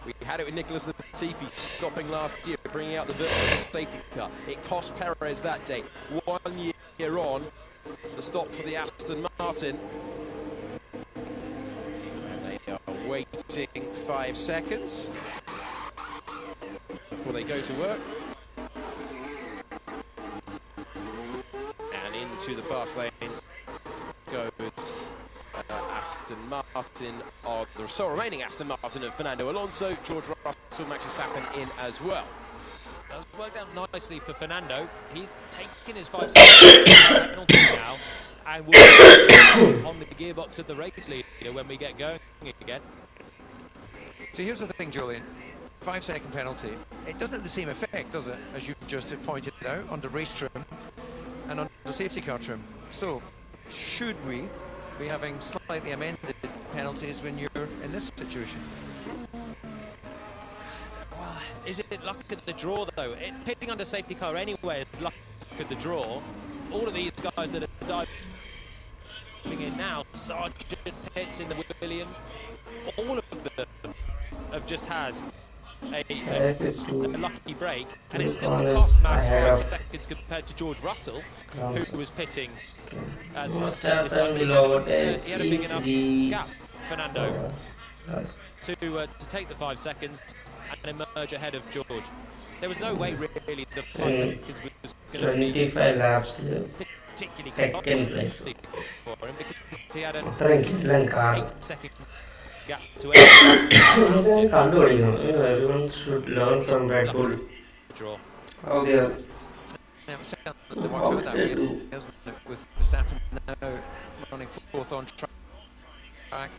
We had it with Nicholas Latifi stopping last year, bringing out the virtual safety car. It cost Perez that day. 1 year on, the stop for the Aston Martin. And they are waiting 5 seconds before they go to work. And into the fast lane goes Aston Martin, or the sole remaining Aston Martin of Fernando Alonso. George Russell, Max Verstappen in as well. That's worked out nicely for Fernando. He's taken his 5 seconds penalty now, and we'll be on the gearbox of the race leader when we get going again. So here's the thing, Julian. 5-second penalty. It doesn't have the same effect, does it, as you just had pointed out, on the race trim and on the safety car trim. So, should we be having slightly amended penalties when you're in this situation? Well, is it luck at the draw, though? Pitting under safety car anyway is luck at the draw. All of these guys that are diving in now, Sargent, Pitts in the Williams, all of them have just had a lucky break, and it's still cost Max 5 seconds compared to George Russell, who was pitting. This time he had a big enough gap, Fernando. to take the 5 seconds and emerge ahead of George. There was no way really the 5 seconds was going to be 25 laps particularly second place. for him because he had an car. 8-second gap to Everyone should learn from Red Bull. draw. How they are. How they do. With Verstappen now running fourth on track.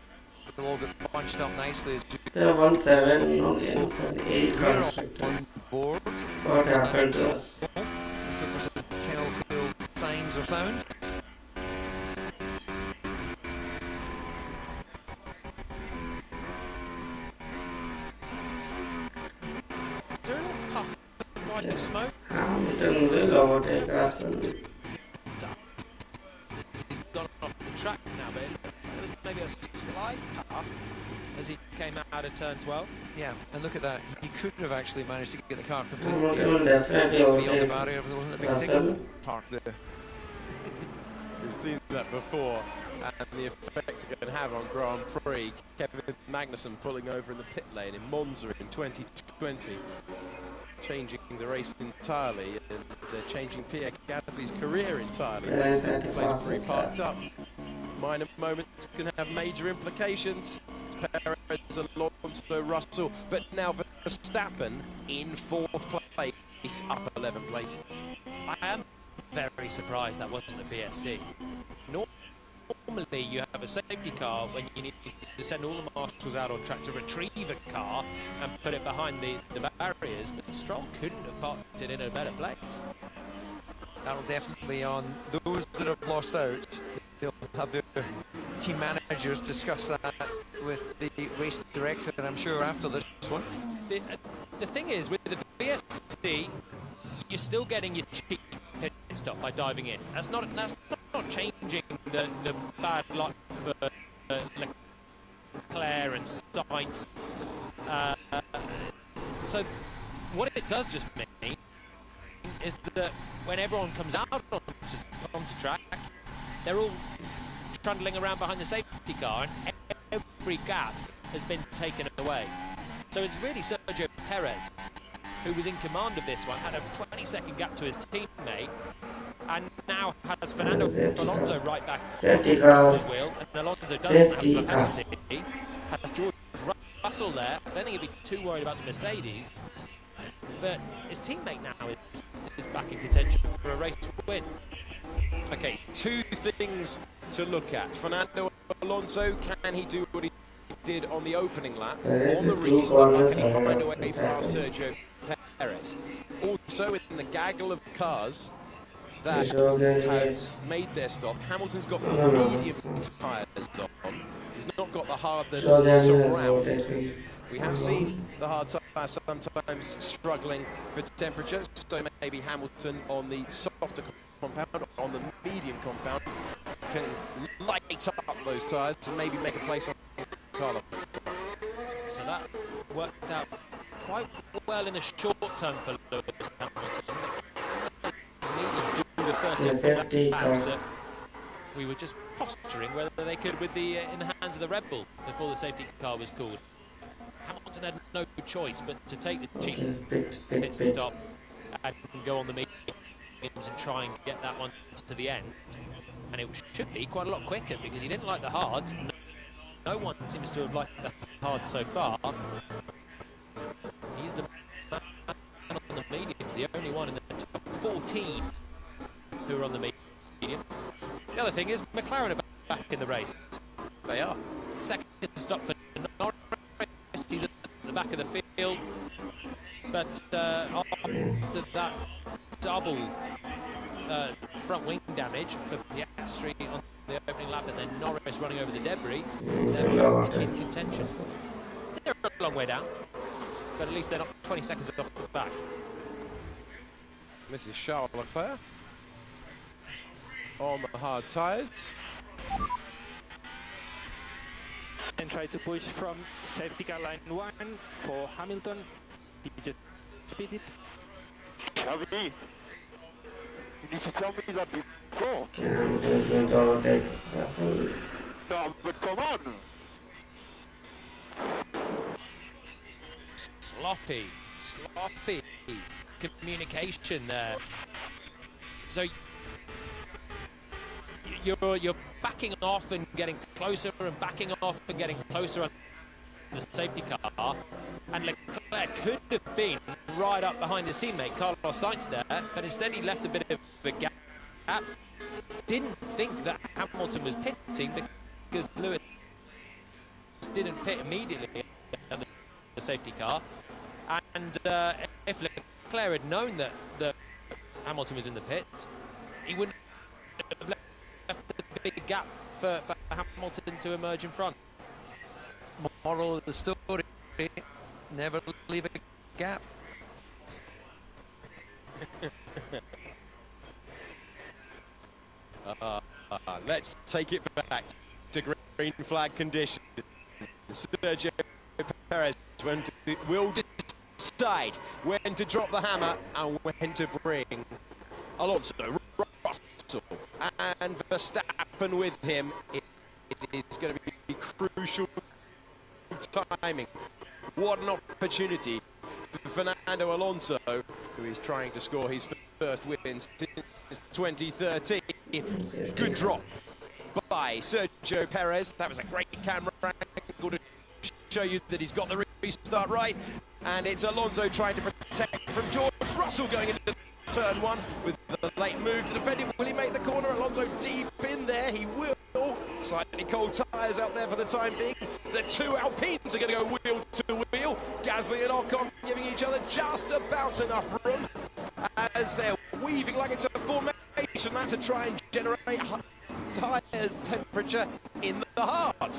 They'll all get bunched up nicely as we There are 1-7, only 8 constructors. board. What happened to us? See if there's any telltale signs or sounds. Is there a little puff of white smoke? Hamilton will overtake Russell. He's gone off the track now, but there was maybe a slight puff as he came out of turn 12. Yeah, and look at that. He couldn't have actually managed to get the car Hamilton completely will definitely beyond the overtake barrier if there wasn't a big Russell. signal park there. We've seen that before, and the effect it can have on Grand Prix. Kevin Magnussen pulling over in the pit lane in Monza in 2020, changing the race entirely and changing Pierre Gasly's career entirely. Yes, Place that's Place fast, parked up. Minor moments can have major implications. Perez, Alonso, Russell, but now Verstappen in 4th place, up 11 places. I am very surprised that wasn't a VSC. Normally you have a safety car when you need to send all the marshals out on track to retrieve a car and put it behind the barriers, but Stroll couldn't have parked it in a better place. That'll definitely on those that have lost out. They'll have their team managers discuss that with the race director, and I'm sure after this one. The thing is, with the VSC, you're still getting your cheap pit stop by diving in. That's not changing the bad luck for Leclerc and Sainz. So what it does just mean is that when everyone comes out onto track, they're all trundling around behind the safety car, and every gap has been taken away. So it's really Sergio Perez who was in command of this one, had a 20-second gap to his teammate, and now has Fernando Alonso right back on his wheel, and Alonso doesn't have a penalty. Has George Russell there. I don't think he'd be too worried about the Mercedes, but his teammate now is back in contention for a race win. Okay, 2 things to look at. Fernando Alonso, can he do what he did on the opening lap? On the restart, can he find a way past Sergio Perez? Also, in the gaggle of cars that have made their stop, Hamilton's got medium tyres on. He's not got the hard that surround. We have seen the hard tyres sometimes struggling for temperature, so maybe Hamilton on the softer compound, on the medium compound, can light up those tyres and maybe make a place on Carlos. So that worked out quite well in the short term for Lewis Hamilton. Needed to do the 30 laps that we were just posturing whether they could with the in the hands of the Red Bull before the safety car was called. Hamilton had no choice but to take the cheap pit stop and go on the mediums and try and get that one to the end. And it should be quite a lot quicker because he didn't like the hards. No one seems to have liked the hard so far. He's the man on the mediums, the only one in the top 14 who are on the medium. The other thing is McLaren are back in the race. They are. Second stop for Norris. He's at the back of the field. But after that double front wing damage for Piastri on the opening lap and then Norris running over the debris, they're in contention. They're a long way down, but at least they're not 20 seconds off the back. This is Charles Leclerc on the hard tyres. And try to push from safety car line 1 for Hamilton. He just speeded. Xavi, you need to tell me that before. Hamilton is going to overtake Russell. No, but come on. sloppy communication there. So you're backing off and getting closer and backing off and getting closer on the safety car, and Leclerc could have been right up behind his teammate Carlos Sainz there, but instead he left a bit of a gap. Didn't think that Hamilton was pitting because Lewis didn't pit immediately on the safety car, and if Leclerc had known that Hamilton was in the pit, he wouldn't have left a big gap for Hamilton to emerge in front. Moral of the story, never leave a gap. Let's take it back to green flag conditions. Sergio Perez will decide when to drop the hammer and when to bring Alonso, Russell and Verstappen with him. It is going to be crucial timing. What an opportunity for Fernando Alonso, who is trying to score his first win since 2013. Good drop by Sergio Perez. That was a great camera angle to show you that he's got the restart right. And it's Alonso trying to protect from George Russell going into turn one with the late move to defend it. Will he make the corner? Alonso deep in there. He will. Slightly cold tyres out there for the time being. The two Alpines are going to go wheel to wheel. Gasly and Ocon giving each other just about enough room as they're weaving like it's a formation lap to try and generate tyres temperature in the hard.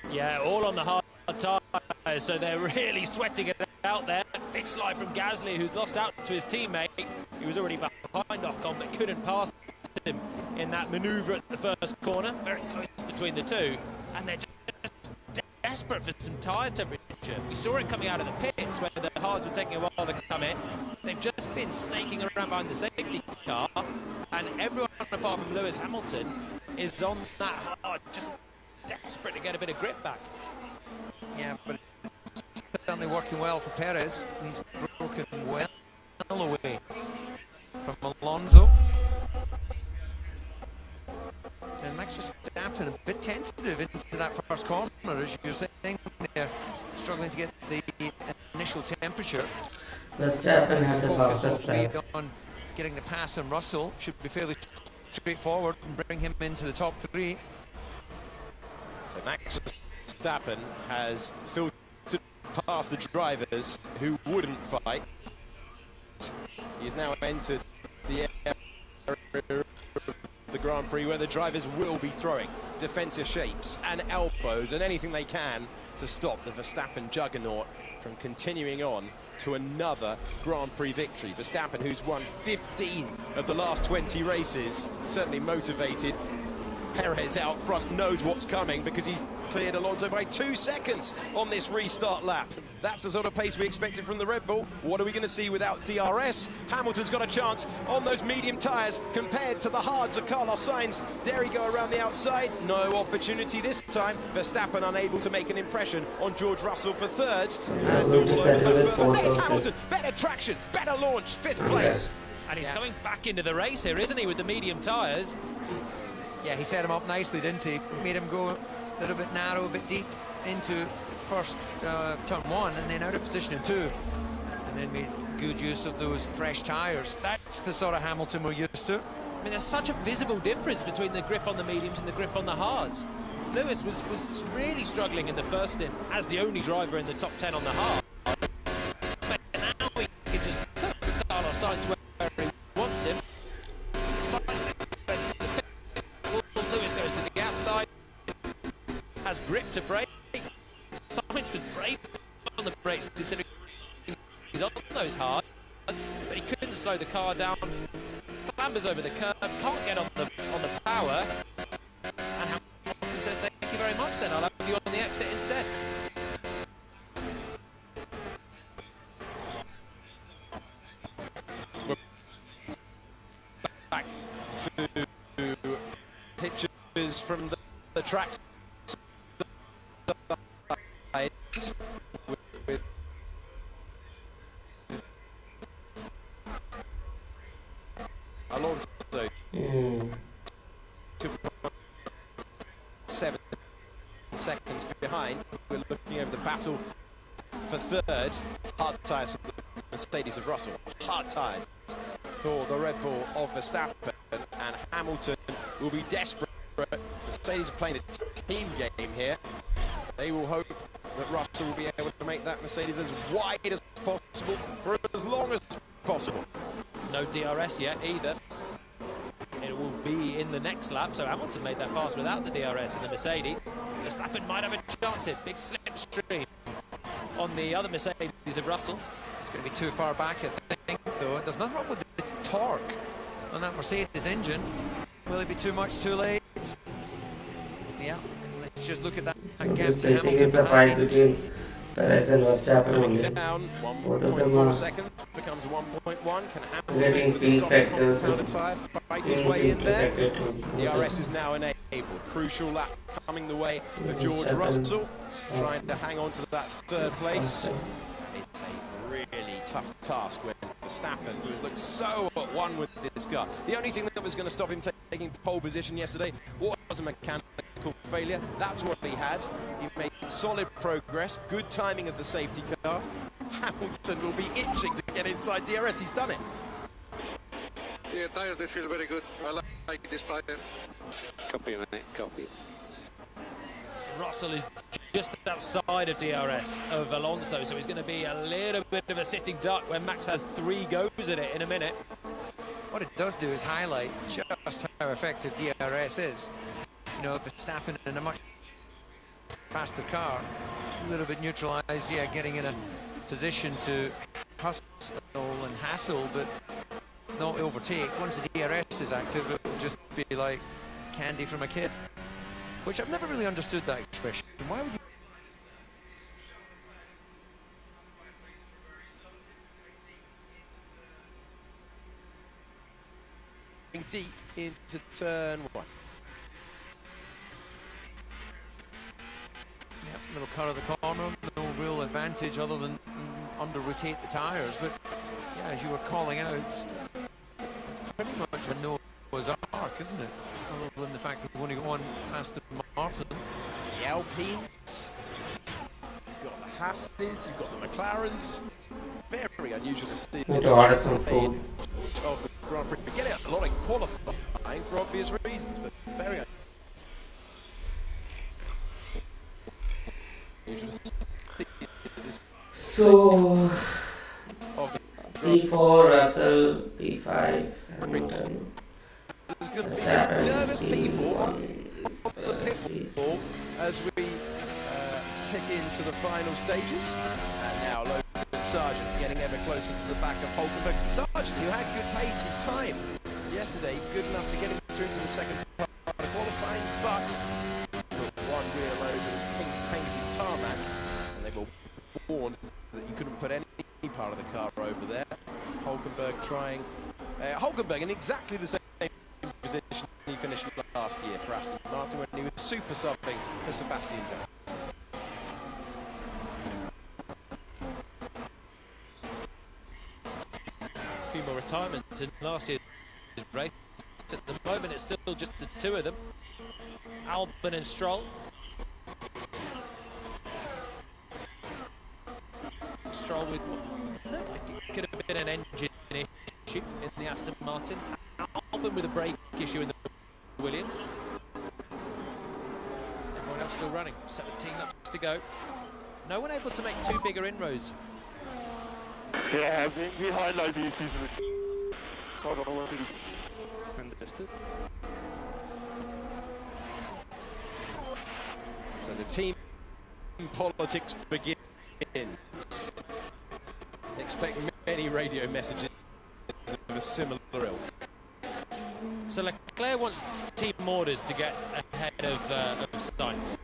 Yeah, all on the hard tyres, so they're really sweating it out there. Big slide from Gasly, who's lost out to his teammate. He was already behind Ocon, but couldn't pass him in that manoeuvre at the first corner. Very close between the two, and they're just desperate for some tyre temperature. We saw it coming out of the pits where the hards were taking a while to come in. They've just been snaking around behind the safety car, and everyone apart from Lewis Hamilton is on that hard, just desperate to get a bit of grip back. Yeah, but it's certainly working well for Perez. He's broken well away from Alonso. And Max Verstappen a bit tentative into that first corner, as you're saying. They're struggling to get the initial temperature. Verstappen had the fastest lap. On getting the pass on Russell should be fairly straightforward and bring him into the top three. So Max Verstappen has filtered past the drivers who wouldn't fight. He's now entered the area of the Grand Prix where the drivers will be throwing defensive shapes and elbows and anything they can to stop the Verstappen juggernaut from continuing on to another Grand Prix victory. Verstappen, who's won 15 of the last 20 races, certainly motivated. Perez out front knows what's coming because he's cleared Alonso by 2 seconds on this restart lap. That's the sort of pace we expected from the Red Bull. What are we going to see without DRS? Hamilton's got a chance on those medium tyres compared to the hards of Carlos Sainz. There he go around the outside. No opportunity this time. Verstappen unable to make an impression on George Russell for third. And there's Hamilton. Better traction, better launch, fifth place. And he's coming back into the race here, isn't he, with the medium tyres? Yeah, he set him up nicely, didn't he? Made him go a little bit narrow, a bit deep into first turn one, and then out of position in two. And then made good use of those fresh tyres. That's the sort of Hamilton we're used to. I mean, there's such a visible difference between the grip on the mediums and the grip on the hards. Lewis was really struggling in the first stint as the only driver in the top 10 on the hard. But now he can just put Carlos Sainz where he wants him. Lewis goes to the outside, has grip to brake. Sainz was brave on the brakes considering he's on those hards, but he couldn't slow the car down. Clambers over the curb, can't get on the power, and Hamilton says thank you very much then, I'll have you on the exit instead. Back to pictures from the tracks with battle for third. Hard tyres for the Mercedes of Russell. Hard tyres for the Red Bull of Verstappen, and Hamilton will be desperate. Mercedes are playing a team game here. They will hope that Russell will be able to make that Mercedes as wide as possible for as long as possible. No DRS yet either. It will be in the next lap, so Hamilton made that pass without the DRS in the Mercedes. Verstappen might have a chance here. Big slipstream on the other Mercedes of Russell. It's going to be too far back, I think, though. There's nothing wrong with the torque on that Mercedes engine. Will it be too much too late? Yeah, let's just look at that gap to Basically, it's a fight between Perez and Verstappen Going only. down Both of them 1.4 are seconds becomes 1.1. Can Hamilton getting with P his soft sectors counter and tyre fight his way in there? too. DRS is now enabled. Crucial lap coming the way of George Russell, trying to hang on to that third place. It's a really tough task when Verstappen, who has looked so at one with this car. The only thing that was going to stop him taking pole position yesterday was a mechanical failure. That's what he had. He made solid progress, good timing of the safety car. Hamilton will be itching to get inside DRS. He's done it. Yeah, tires, they feel very good. I like this tire. Copy, mate, copy. Russell is just outside of DRS of Alonso, so he's going to be a little bit of a sitting duck when Max has 3 goes at it in a minute. What it does do is highlight just how effective DRS is. You know, Verstappen in a much faster car, a little bit neutralised, yeah, getting in a position to hustle and hassle, but not overtake. Once the DRS is active, it will just be like candy from a kid, which I've never really understood that expression. Why would you Deep into turn 1. Yep, little cut of the corner, no real advantage other than under-rotate the tyres, but yeah, as you were calling out, it's pretty much a Noah's Ark, isn't it? Other than the fact that we've only got one past the Martin. The Alpines, you've got the Hasses, you've got the McLarens. Very unusual to see. Need to order some food. Of the Grand Prix. We get it a lot in qualifying for obvious reasons, but very unusual to see this So, of the P4, Russell, P5, Hamilton, There's going to be some nervous people P1, pitfall as we tick into the final stages. And now Logan Sargent getting ever closer to the back of Hulkenberg. Sargent, who had good pace his time yesterday, good enough to get him through to the second part of qualifying, but put one rear load of pink-painted tarmac, and they were warned that you couldn't put any part of the car over there. Hulkenberg trying... Hulkenberg in exactly the same position he finished last year for Aston Martin when he was super subbing for Sebastian Vettel. A few more retirements in last year's race. At the moment, it's still just the 2 of them, Albon and Stroll. Stroll with what looked like it could have been an engine issue in the Aston Martin. Albon with a brake issue in the Williams. Everyone else still running. 17 laps to go. No one able to make 2 bigger inroads. Yeah, we highlight these easily. I don't know what to do. Understood. So the team politics begins. Expect many radio messages of a similar ilk. So Leclerc wants team orders to get ahead of Sainz.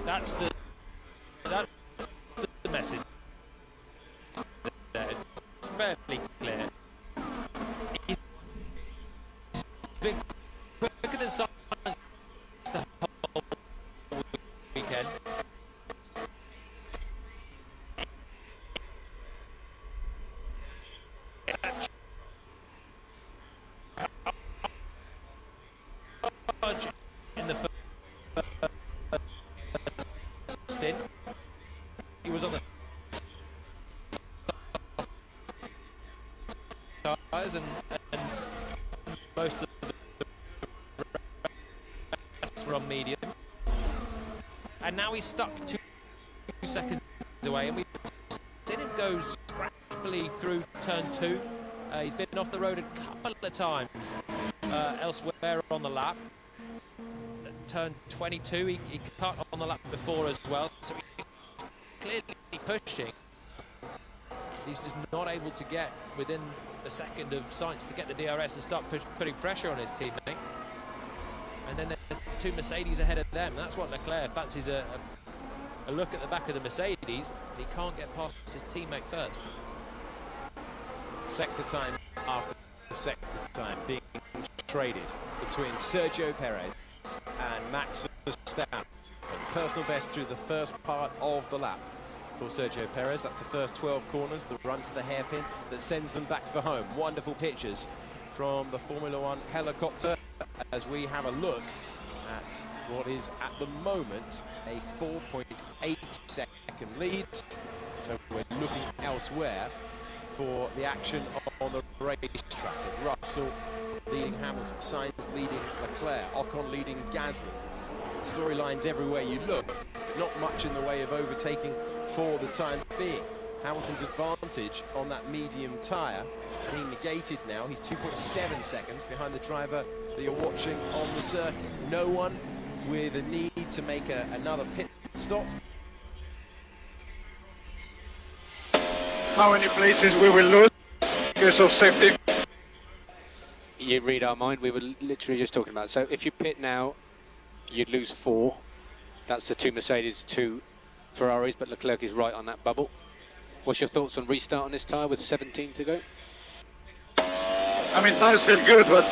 That's the message. It's fairly clear. He's been quicker than Sainz the whole weekend. In the first stint, and most of the rest were on medium. And now he's stuck 2 seconds away, and we've seen him go scrappily through turn 2. He's been off the road a couple of times elsewhere on the lap. Turn 22, he cut on the lap before as well, so he's clearly pushing. He's just not able to get within a second of Sainz to get the DRS and start putting pressure on his teammate. And then there's 2 Mercedes ahead of them. That's what Leclerc fancies a look at the back of the Mercedes. He can't get past his teammate first. Sector time after sector time being traded between Sergio Perez and Max Verstappen. Personal best through the first part of the lap for Sergio Perez. That's the first 12 corners, the run to the hairpin that sends them back for home. Wonderful pictures from the Formula One helicopter as we have a look at what is at the moment a 4.8 second lead. So we're looking elsewhere for the action on the racetrack. Russell leading Hamilton, Sainz leading Leclerc, Ocon leading Gasly. Storylines everywhere you look, not much in the way of overtaking for the time being. Hamilton's advantage on that medium tyre being negated now. He's 2.7 seconds behind the driver that you're watching on the circuit. No one with a need to make another pit stop. How many places we will lose because of safety? You read our mind, we were literally just talking about it. So if you pit now, you'd lose 4. That's the 2 Mercedes, 2 Ferraris, but Leclerc is right on that bubble. What's your thoughts on restart on this tyre with 17 to go? I mean, tires feel good, but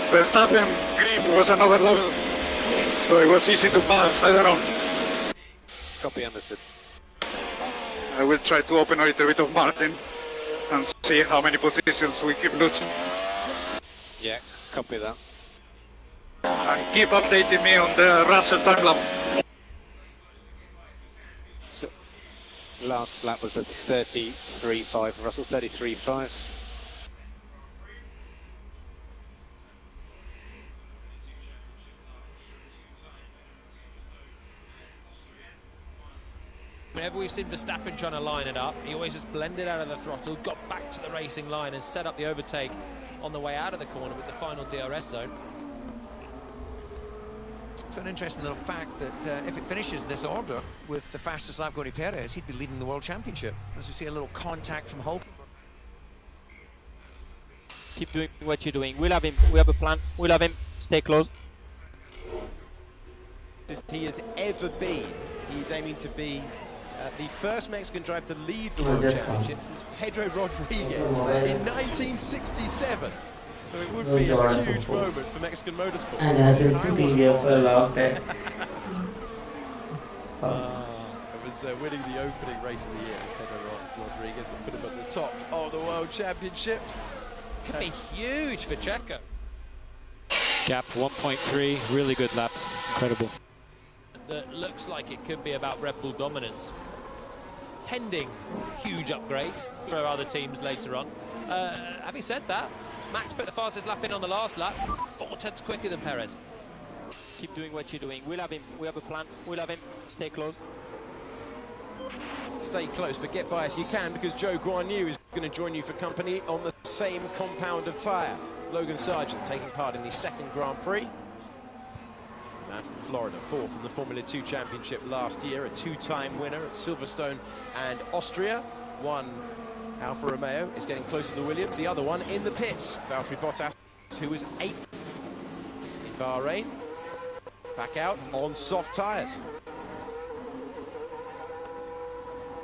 Verstappen grip was another level. So it was easy to pass, I don't know. Copy, understood. I will try to open a little bit of margin and see how many positions we keep losing. Yeah, copy that. And keep updating me on the Russell time lap. So, last lap was at 33.5, Russell 33.5. Whenever we've seen Verstappen trying to line it up, he always just blended out of the throttle, got back to the racing line and set up the overtake on the way out of the corner with the final DRS zone. It's an interesting little fact that if it finishes this order with the fastest lap going to Perez, he'd be leading the World Championship. As we see a little contact from Hulk. Keep doing what you're doing. We'll have him. We have a plan. We'll have him. Stay close. He has ever been. He's aiming to be the first Mexican driver to lead the World Championship since Pedro Rodriguez in 1967. So it would be a huge moment for Mexican motorsport. And I've been sitting here for a long time. It was winning the opening race of the year, Pedro Rodriguez, that put him at the top of the World Championship. Could be huge for Checo. Gap 1.3. Really good laps. Incredible. That looks like it could be about Red Bull dominance. Pending huge upgrades for other teams later on. Having said that, Max put the fastest lap in on the last lap, 4 tenths quicker than Perez. Keep doing what you're doing. We'll have him. We have a plan. We'll have him. Stay close. Stay close, but get by as you can, because Joe Guan Yu is going to join you for company on the same compound of tyre. Logan Sargent taking part in the 2nd Grand Prix. Man from Florida, 4th in the Formula 2 Championship last year, a 2-time winner at Silverstone and Austria. One Alfa Romeo is getting close to the Williams, the other one in the pits. Valtteri Bottas, who was 8th in Bahrain, back out on soft tyres.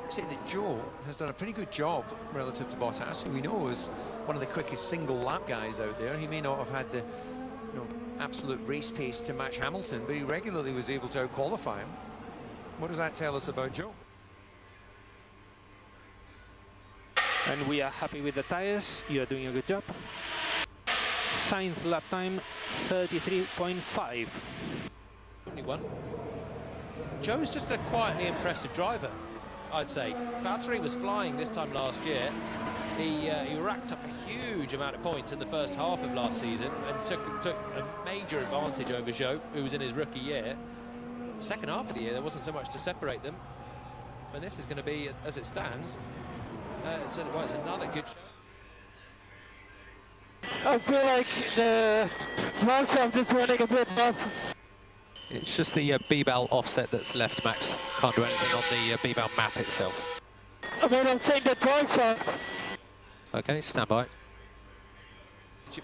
I'd say that Joe has done a pretty good job relative to Bottas, who we know is one of the quickest single lap guys out there. He may not have had the absolute race pace to match Hamilton, but he regularly was able to out-qualify him. What does that tell us about Joe? And we are happy with the tires. You are doing a good job. Sainz lap time 33.5. Only one. Joe's just a quietly impressive driver, I'd say. Valtteri was flying this time last year. He racked up a huge amount of points in the first half of last season and took a major advantage over Zhou, who was in his rookie year. Second half of the year, there wasn't so much to separate them. And this is going to be, as it stands, it's another good show. I feel like the Microsoft is running a bit rough. It's just the B-bell offset that's left, Max. Can't do anything on the B-bell map itself. I mean, I'm saying the drive shaft. Okay, stand by.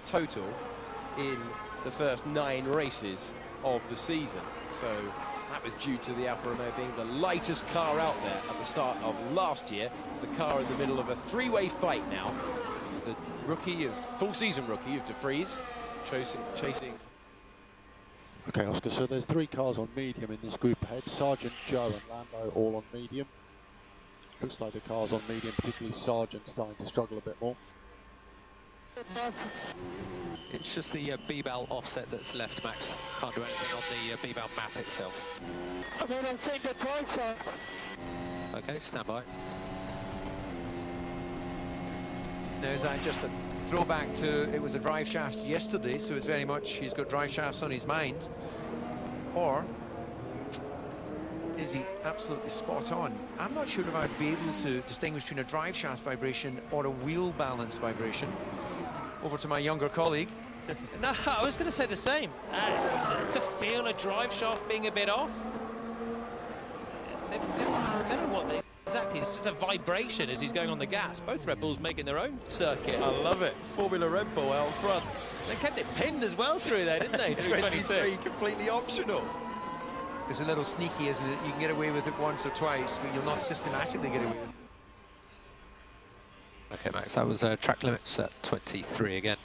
Total in the first 9 races of the season. So that was due to the Alfa Romeo being the lightest car out there at the start of last year. It's the car in the middle of a 3-way fight now. The rookie, full season rookie of De Vries, chasing. Okay, Oscar, so there's 3 cars on medium in this group ahead. Sargent, Joe and Lando all on medium. Looks like the cars on medium, particularly Sargent, starting to struggle a bit more. It's just the B-bell offset that's left, Max. Can't do anything on the B-bell map itself. I mean, I'm saying the drive shaft. Okay, stand by. Now, is that just a throwback to, it was a drive shaft yesterday, so it's very much, he's got drive shafts on his mind? Or is he absolutely spot on? I'm not sure if I'd be able to distinguish between a drive shaft vibration or a wheel balance vibration. Over to my younger colleague. No, I was going to say the same. To feel a drive shaft being a bit off. I don't know what exactly. It's just a vibration as he's going on the gas. Both Red Bulls making their own circuit. I love it. Formula Red Bull out front. They kept it pinned as well through there, didn't they? 23, completely optional. It's a little sneaky, isn't it? You can get away with it once or twice, but you'll not systematically get away with it. Okay, Max, that was track limits at 23 again.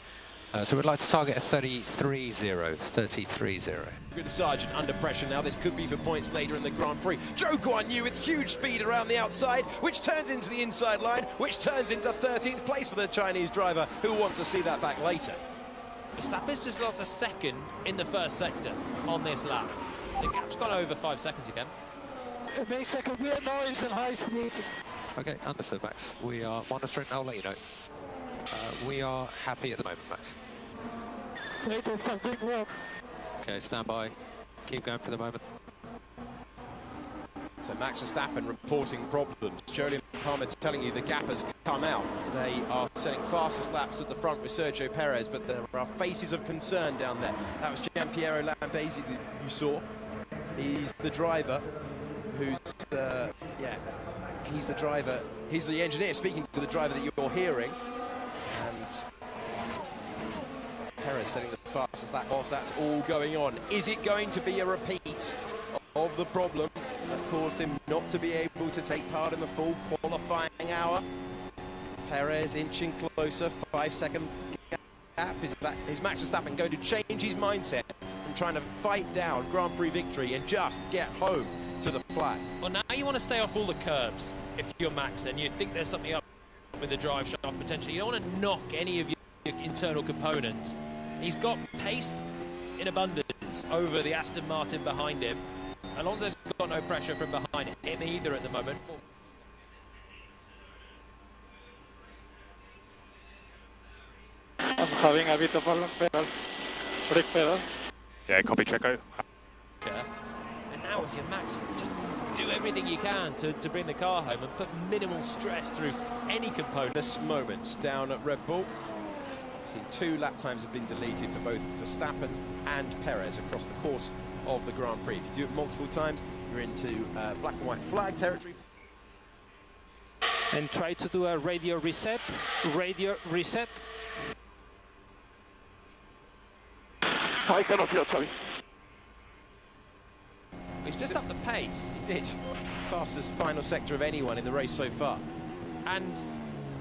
So we'd like to target a 33.0. Good Sargent under pressure now. This could be for points later in the Grand Prix. Zhou Guan Yu with huge speed around the outside, which turns into the inside line, which turns into 13th place for the Chinese driver, who wants to see that back later. Verstappen's just lost a second in the first sector on this lap. The gap's gone over 5 seconds again. It makes like a weird noise at high speed. Okay, understood, Max. We are monitoring. I'll let you know. We are happy at the moment, Max. Wait, there's something wrong. Okay, stand by. Keep going for the moment. So Max Verstappen reporting problems. Jolyon Palmer telling you the gap has come out. They are setting fastest laps at the front with Sergio Perez, but there are faces of concern down there. That was Gianpiero Lambiase that you saw. He's the driver who's, he's the driver, he's the engineer speaking to the driver that you're hearing. And Perez setting the fastest lap whilst that's all going on. Is it going to be a repeat of the problem that caused him not to be able to take part in the full qualifying hour? Perez inching closer, 5-second gap. Is Max Verstappen going to change his mindset from trying to fight down Grand Prix victory and just get home to the flag? Well, now you want to stay off all the curbs if you're Max, and you think there's something up with the drive shaft potentially. You don't want to knock any of your internal components. He's got pace in abundance over the Aston Martin behind him. Alonso's got no pressure from behind him either at the moment. I'm having a bit of a brake pedal. Yeah, copy, Checo. And now if you're Max, just do everything you can to bring the car home and put minimal stress through any component. This moments down at Red Bull. We've seen 2 lap times have been deleted for both Verstappen and Perez across the course of the Grand Prix. If you do it multiple times, you're into black and white flag territory. And try to do a radio reset. Radio reset. I cannot hear, sorry. He's just up the pace. He did. Fastest final sector of anyone in the race so far. And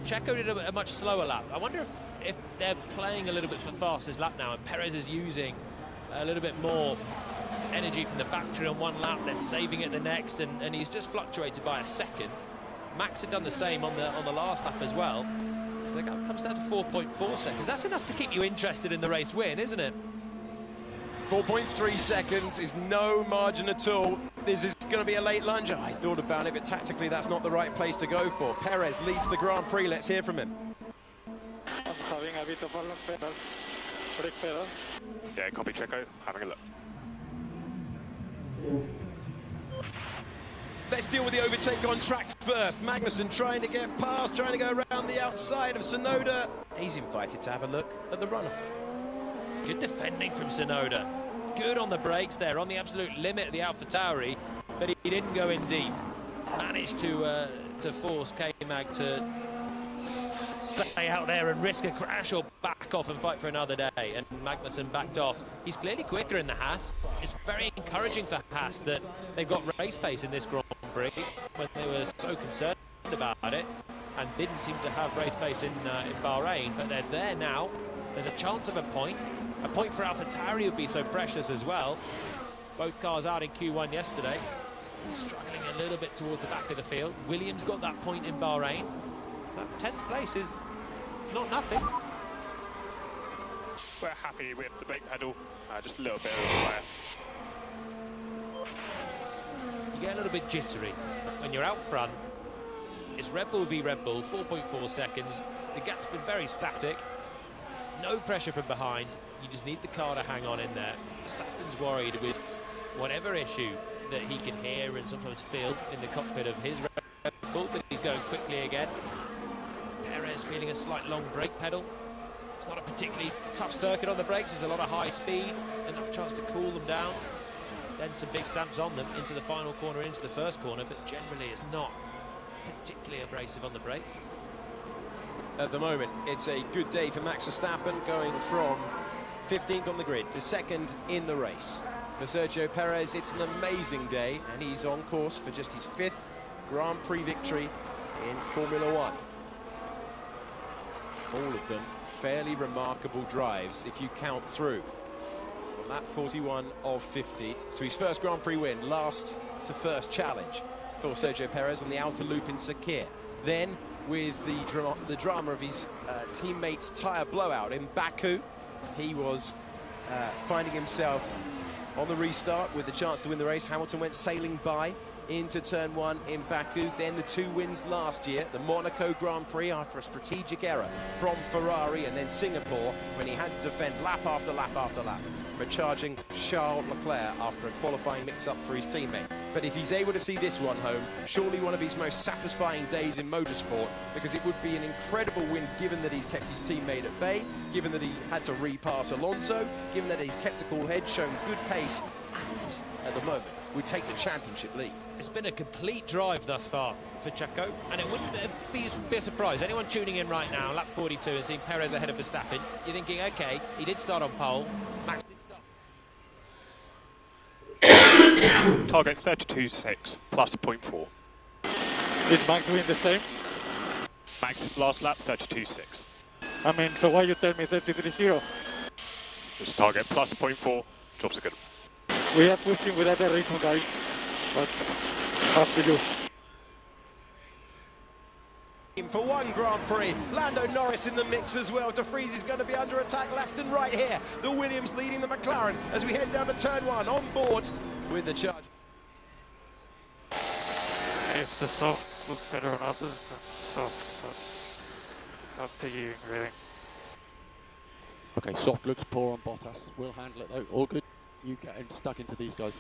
Checo did a much slower lap. I wonder if they're playing a little bit for fastest lap now, and Perez is using a little bit more energy from the factory on one lap, then saving it the next, and he's just fluctuated by a second. Max had done the same on the last lap as well. So the gap comes down to 4.4 seconds. That's enough to keep you interested in the race win, isn't it? 4.3 seconds is no margin at all. This is going to be a late lunge. I thought about it, but tactically that's not the right place to go for. Perez leads the Grand Prix. Let's hear from him. bit of a long pedal, brake pedal. Yeah, copy Checo, having a look. Let's deal with the overtake on track first. Magnussen trying to get past, trying to go around the outside of Tsunoda. He's invited to have a look at the runoff. Good defending from Tsunoda. Good on the brakes there, on the absolute limit of the AlphaTauri, but he didn't go in deep. Managed to force K-Mag to stay out there and risk a crash or back off and fight for another day, and Magnussen backed off. He's clearly quicker in the Haas. It's very encouraging for Haas that they've got race pace in this Grand Prix when they were so concerned about it and didn't seem to have race pace in Bahrain, but they're there now. There's a chance of a point for AlphaTauri would be so precious as well. Both cars out in Q1 yesterday, struggling a little bit towards the back of the field. Williams got that point in Bahrain. 10th place is not nothing. We're happy with the brake pedal, just a little bit of fire. You get a little bit jittery when you're out front. It's Red Bull v Red Bull, 4.4 seconds. The gap's been very static. No pressure from behind. You just need the car to hang on in there. Verstappen's worried with whatever issue that he can hear and sometimes feel in the cockpit of his Red Bull, but he's going quickly again. Perez feeling a slight long brake pedal. It's not a particularly tough circuit on the brakes. There's a lot of high speed, enough chance to cool them down. Then some big stamps on them into the final corner, into the first corner, but generally it's not particularly abrasive on the brakes. At the moment, it's a good day for Max Verstappen, going from 15th on the grid to 2nd in the race. For Sergio Perez, it's an amazing day, and he's on course for just his 5th Grand Prix victory in Formula One. All of them fairly remarkable drives if you count through. On lap 41 of 50, so his first Grand Prix win, last to first challenge for Sergio Perez on the outer loop in Sakir. Then, with the drama of his teammates' tyre blowout in Baku, he was finding himself on the restart with the chance to win the race. Hamilton went sailing by into turn 1 in Baku. Then the 2 wins last year, the Monaco Grand Prix after a strategic error from Ferrari, and then Singapore when he had to defend lap after lap after lap, recharging Charles Leclerc after a qualifying mix-up for his teammate. But if he's able to see this one home, surely one of his most satisfying days in motorsport, because it would be an incredible win given that he's kept his teammate at bay, given that he had to repass Alonso, given that he's kept a cool head, shown good pace, and at the moment we take the championship lead. It's been a complete drive thus far for Checo, and it wouldn't be a surprise. Anyone tuning in right now, lap 42, and seeing Perez ahead of Verstappen, you're thinking, okay, he did start on pole, Max did start. Target 32.6 plus 0.4. Is Max doing the same? Max's last lap 32.6. I mean, so why you tell me 33.0? This target plus 0.4, jobs are good. We are pushing without a reason, guys, but have to do. For one Grand Prix, Lando Norris in the mix as well. De Vries is going to be under attack left and right here. The Williams leading the McLaren as we head down to turn 1, on board with the charge. If the soft looks better on others, then soft, but up to you, really. Okay, soft looks poor on Bottas. We'll handle it though. All good. You getting stuck into these guys.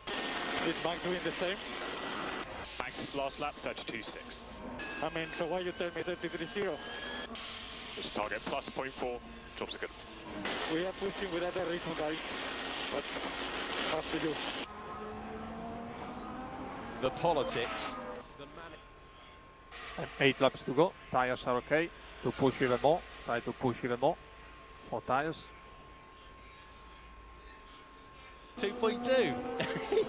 Is Max doing the same? Max's last lap 32.6. I mean, so why you tell me 33.0? This target plus 0.4, jobs are good. We are pushing without a reason, guys, but have to do. The politics. And 8 laps to go. Tires are okay. To push even more. Try to push even more. More tires. 2.2.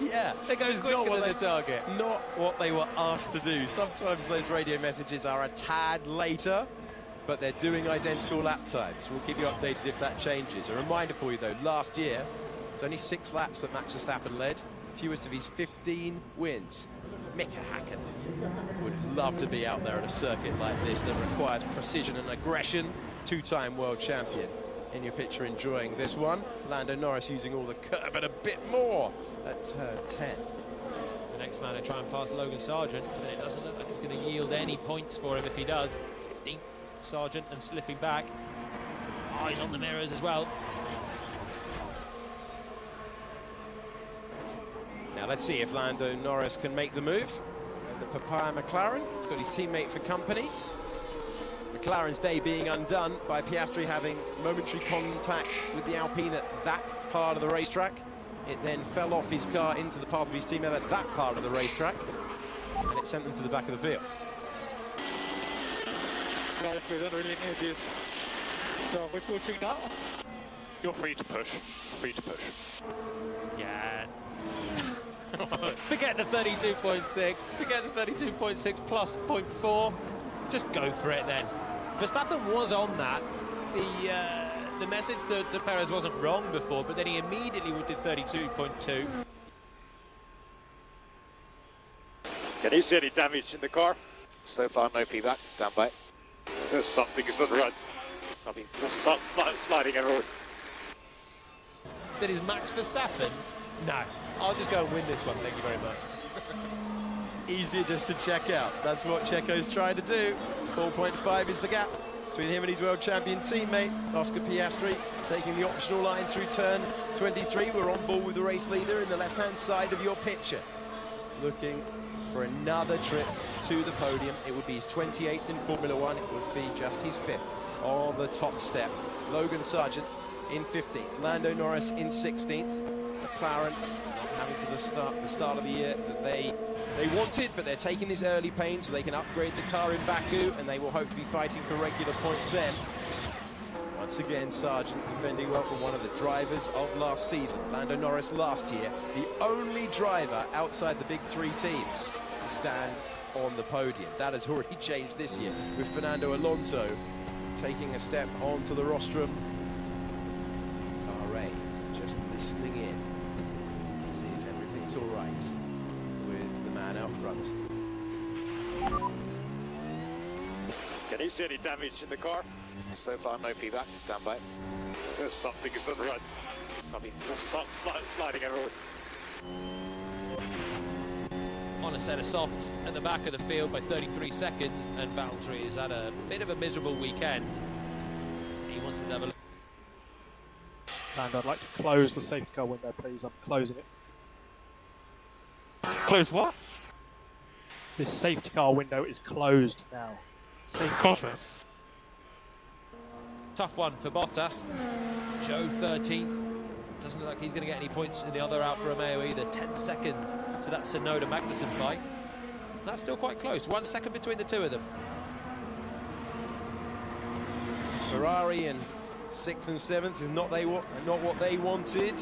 Yeah, it goes not what the target. Not what they were asked to do. Sometimes those radio messages are a tad later, but they're doing identical lap times. We'll keep you updated if that changes. A reminder for you though, last year, it's only 6 laps that Max Verstappen led, fewest of his 15 wins. Mika Häkkinen would love to be out there at a circuit like this that requires precision and aggression. 2-time world champion. In your picture enjoying this one. Lando Norris using all the curb and a bit more at turn 10. The next man to try and pass Logan Sargent, but it doesn't look like it's going to yield any points for him if he does. 15th Sargent and slipping back. Eyes on the mirrors as well. Now let's see if Lando Norris can make the move. And the Papaya McLaren, he's got his teammate for company. McLaren's day being undone by Piastri having momentary contact with the Alpine at that part of the racetrack. It then fell off his car into the path of his teammate at that part of the racetrack, and it sent them to the back of the field. Well, we don't really need this. So we're pushing now. You're free to push. Free to push. Yeah. Forget the 32.6. Forget the 32.6 plus 0.4. Just go for it then. Verstappen was on that. The message to Perez wasn't wrong before, but then he immediately did 32.2. Can you see any damage in the car? So far, no feedback. Stand by. Something is not right. I mean, sliding error. That is Max Verstappen? No. I'll just go and win this one, thank you very much. Easier just to check out. That's what Checo's trying to do. 4.5 is the gap between him and his world champion teammate, Oscar Piastri, taking the optional line through turn 23. We're on board with the race leader in the left-hand side of your picture. Looking for another trip to the podium. It would be his 28th in Formula One. It would be just his 5th on the top step. Logan Sargent in 15th. Lando Norris in 16th. McLaren having to the start of the year that they wanted, but they're taking this early pain so they can upgrade the car in Baku, and they will hope to be fighting for regular points then. Once again, Sargent defending well for one of the drivers of last season. Lando Norris last year, the only driver outside the big three teams to stand on the podium. That has already changed this year, with Fernando Alonso taking a step onto the rostrum. Ray just listening in to see if everything's all right with the man out front. Can you see any damage in the car? So far, no feedback. Stand by. Something is not right. I mean, sliding error. On a set of softs at the back of the field by 33 seconds, and Valtteri has had a bit of a miserable weekend. He wants to double. And I'd like to close the safety car window, please. I'm closing it. Close what? This safety car window is closed now. Tough one for Bottas. Joe 13th. Doesn't look like he's going to get any points in the other Alfa Romeo either. 10 seconds to that Tsunoda Magnussen fight. That's still quite close. 1 second between the two of them. Ferrari in 6th and 7th is not what they wanted.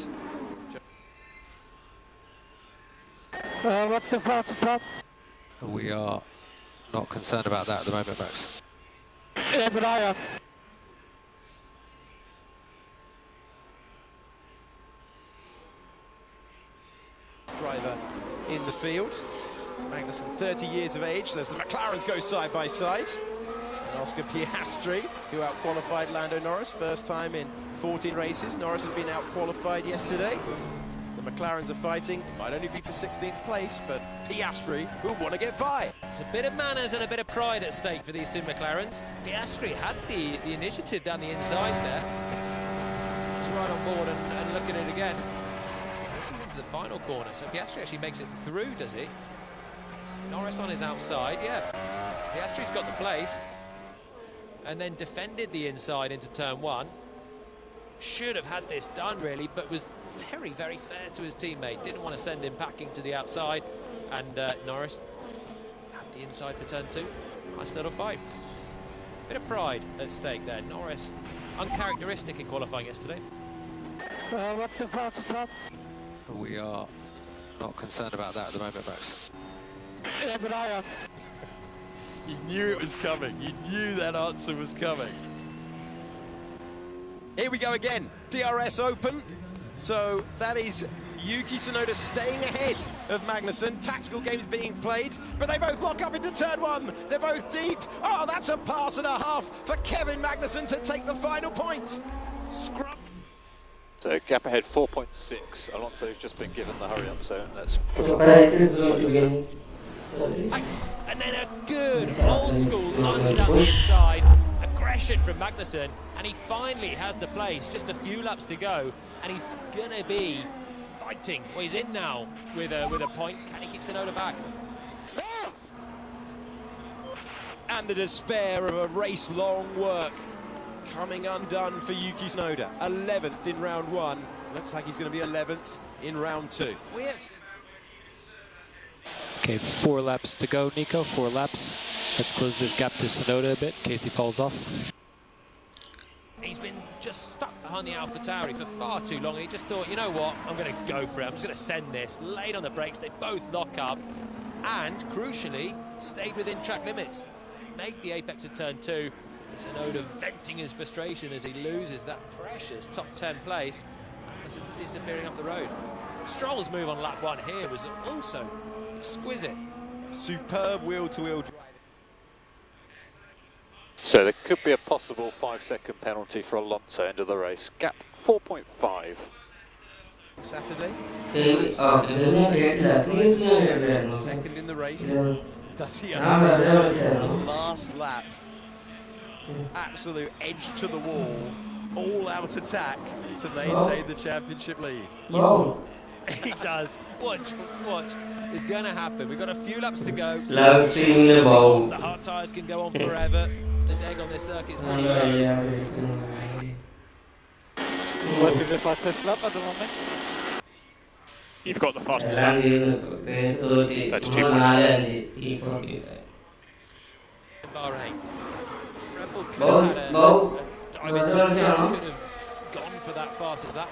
What's the fastest lap? We are not concerned about that at the moment, Max. Yeah, but I am. Driver in the field. Magnussen, 30 years of age, as the McLarens go side by side. And Oscar Piastri, who out-qualified Lando Norris, first time in 14 races. Norris has been out-qualified yesterday. The McLarens are fighting, might only be for 16th place, but Piastri will want to get by. It's a bit of manners and a bit of pride at stake for these two McLarens. Piastri had the initiative down the inside there. He's right on board and look at it again. This is into the final corner, so Piastri actually makes it through, does he? Norris on his outside, yeah. Piastri's got the place. And then defended the inside into turn 1. Should have had this done, really, but was very, very fair to his teammate. Didn't want to send him packing to the outside. And Norris had the inside for turn 2. Nice little fight. Bit of pride at stake there. Norris, uncharacteristic in qualifying yesterday. What's the fastest lap? We are not concerned about that at the moment, Max. Yeah, but I am. You knew it was coming. You knew that answer was coming. Here we go again. DRS Open. So that is Yuki Tsunoda staying ahead of Magnussen. Tactical games being played, but they both lock up into turn 1. They're both deep. Oh, that's a pass and a half for Kevin Magnussen to take the final point. Scrub. So gap ahead 4.6. Alonso's just been given the hurry up zone. That's. So Perez is going to win. And then a good old school lunge down the inside. A aggression from Magnussen, and he finally has the place. Just a few laps to go, and he's gonna be fighting. Well, he's in now with a point. Can he keep Tsunoda back? And the despair of a race-long work coming undone for Yuki Tsunoda. 11th in round 1. Looks like he's going to be 11th in round 2. Okay, 4 laps to go, Nico. 4 laps. Let's close this gap to Tsunoda a bit in case he falls off. He's been just stuck behind the AlphaTauri for far too long, and he just thought, you know what, I'm going to go for it. I'm just going to send this. Laid on the brakes, they both lock up, and crucially, stayed within track limits. Made the apex of turn 2. Tsunoda venting his frustration as he loses that precious top 10 place as it's disappearing up the road. Stroll's move on lap 1 here was also exquisite. Superb wheel-to-wheel drive. So there could be a possible 5-second penalty for Alonso end of the race. Gap 4.5. Saturday. Second in the race. Does he unleash the last lap? Absolute edge to the wall, all out attack to maintain the championship lead. He does. Watch is going to happen. We've got a few laps to go. The hard tyres can go on forever. The neg on this circuit is pretty low. What is it like fifth lap at the moment? You've got the fastest lap. 32. Bahrain. Red Bull could have had a dive into the fence, could have gone for that fastest lap.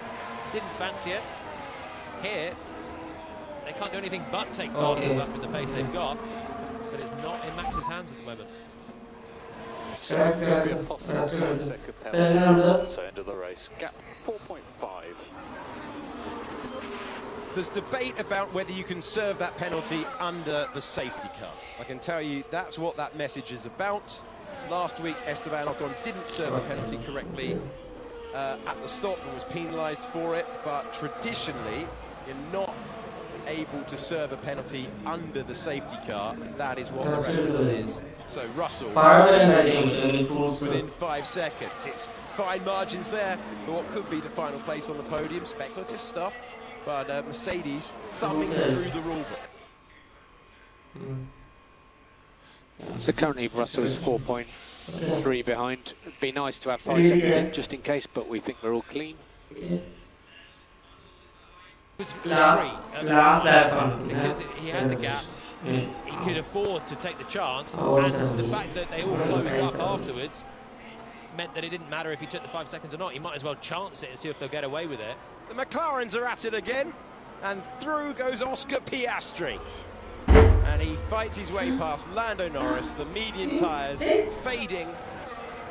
Didn't fancy it. Here, they can't do anything but take fastest lap with the pace they've got, but it's not in Max's hands at the moment. So it could be a possible 5-second penalty for Alonso end of the race. Gap 4.5. There's debate about whether you can serve that penalty under the safety car. I can tell you that's what that message is about. Last week, Esteban Ocon didn't serve a penalty correctly at the stop and was penalised for it, but traditionally, you're not able to serve a penalty under the safety car. That is what the reference is. So Russell within 5 seconds. It's fine margins there for what could be the final place on the podium. Speculative stuff, but Mercedes thumbing through the rule book. So currently Russell is 4.3 behind. It'd be nice to have 5 seconds in just in case, but we think we're all clean. Last lap because he had the gap, he could afford to take the chance, and the fact that they all closed up afterwards meant that it didn't matter if he took the 5 seconds or not. He might as well chance it and see if they'll get away with it. The McLarens are at it again, and through goes Oscar Piastri. And he fights his way past Lando Norris, the medium tyres fading,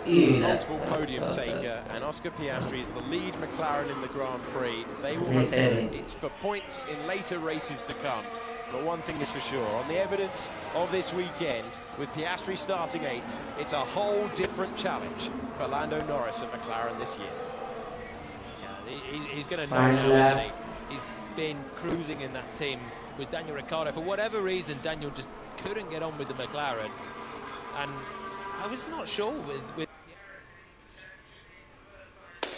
multiple podium taker, and Oscar Piastri is the lead McLaren in the Grand Prix. They will hope it's for points in later races to come. But one thing is for sure, on the evidence of this weekend, with Piastri starting 8th, it's a whole different challenge for Lando Norris and McLaren this year. Yeah, he's going to know now, isn't he? He's been cruising in that team with Daniel Ricciardo. For whatever reason, Daniel just couldn't get on with the McLaren. And I was not sure with...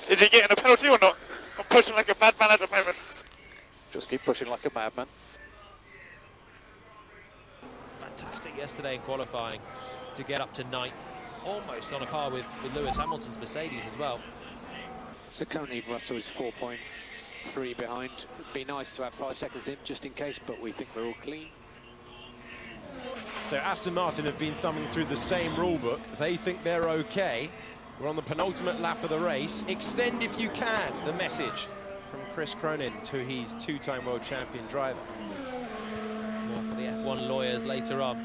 Is he getting a penalty or not? I'm pushing like a madman at the moment. Just keep pushing like a madman. Fantastic yesterday in qualifying to get up to 9th, almost on a par with Lewis Hamilton's Mercedes as well. So currently Russell is 4.3 behind. It'd be nice to have 5 seconds in just in case, but we think we're all clean. So Aston Martin have been thumbing through the same rule book. They think they're okay. We're on the penultimate lap of the race. Extend if you can, the message from Chris Cronin to his 2-time world champion driver. More for the F1 lawyers later on.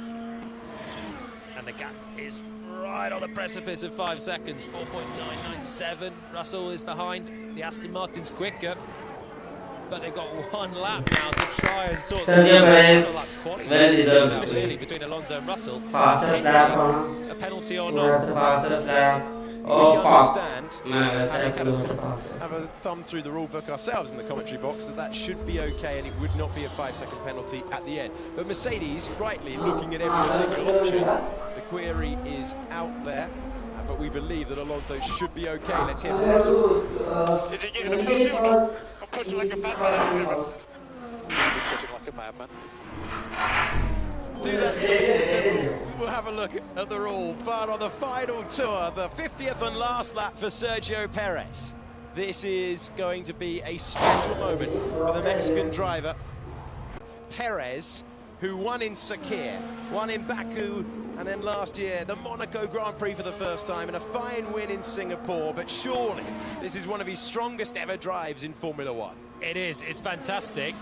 And the gap is right on the precipice of 5 seconds, 4.997. Russell is behind. The Aston Martin's quicker, but they've got 1 lap now to try and sort this out. Really between Alonso and Russell. Fastest lap a penalty or not. Fastest lap. We understand, have a thumb through the rule book ourselves in the commentary box, that should be okay and it would not be a 5-second penalty at the end. But Mercedes, rightly looking at every single option. The query is out there but we believe that Alonso should be okay. Let's hear from Russell. Is he getting a podium? I'm pushing like a madman. Pushing like a madman. Do that till the end, then we'll have a look at the rule. But on the final tour, the 50th and last lap for Sergio Perez. This is going to be a special moment for the Mexican driver. Perez, who won in Sakir, won in Baku, and then last year the Monaco Grand Prix for the first time, and a fine win in Singapore. But surely this is one of his strongest ever drives in Formula One. It is, it's fantastic.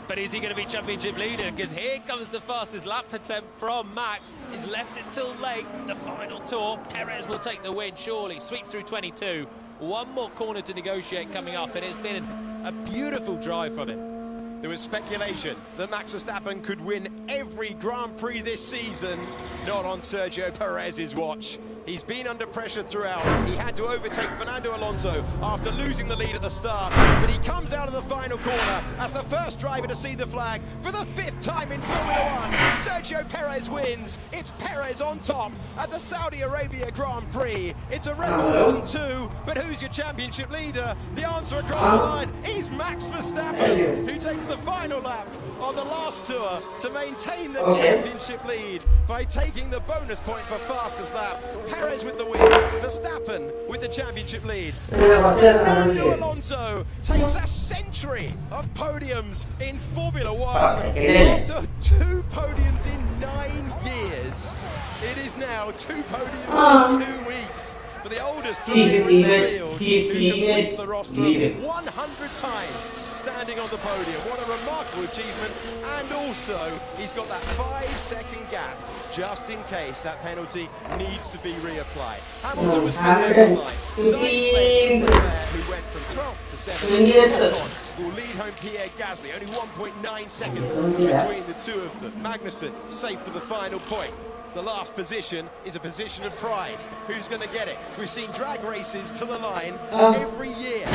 But is he going to be championship leader? Because here comes the fastest lap attempt from Max. He's left it till late, the final tour. Perez will take the win, surely. Sweep through 22. One more corner to negotiate coming up, and it's been a beautiful drive from him. There was speculation that Max Verstappen could win every Grand Prix this season, not on Sergio Perez's watch. He's been under pressure throughout. He had to overtake Fernando Alonso after losing the lead at the start, but he comes out of the final corner as the first driver to see the flag for the 5th time in Formula One. Sergio Perez wins. It's Perez on top at the Saudi Arabia Grand Prix. It's a Red Bull 1-2, but who's your championship leader? The answer across the line is Max Verstappen, who takes the final lap on the last tour to maintain the championship lead by taking the bonus point for fastest lap. Perez with the win, Verstappen with the championship lead. Fernando Alonso takes a century of podiums in Formula One. After 2 podiums in 9 years, it is now 2 podiums in 2 weeks. For the oldest driver in the field, who completes the roster 100 times standing on the podium. What a remarkable achievement. And also, he's got that 5-second gap, just in case that penalty needs to be reapplied. Hamilton was fifth line. Sainz who went from 12th to 7th. Will lead home Pierre Gasly, only 1.9 seconds between the two of them. Magnussen safe for the final point. The last position is a position of pride. Who's going to get it? We've seen drag races to the line every year.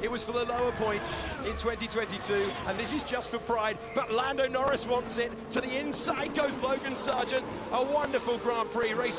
It was for the lower points in 2022, and this is just for pride. But Lando Norris wants it. To the inside goes Logan Sargent. A wonderful Grand Prix racing.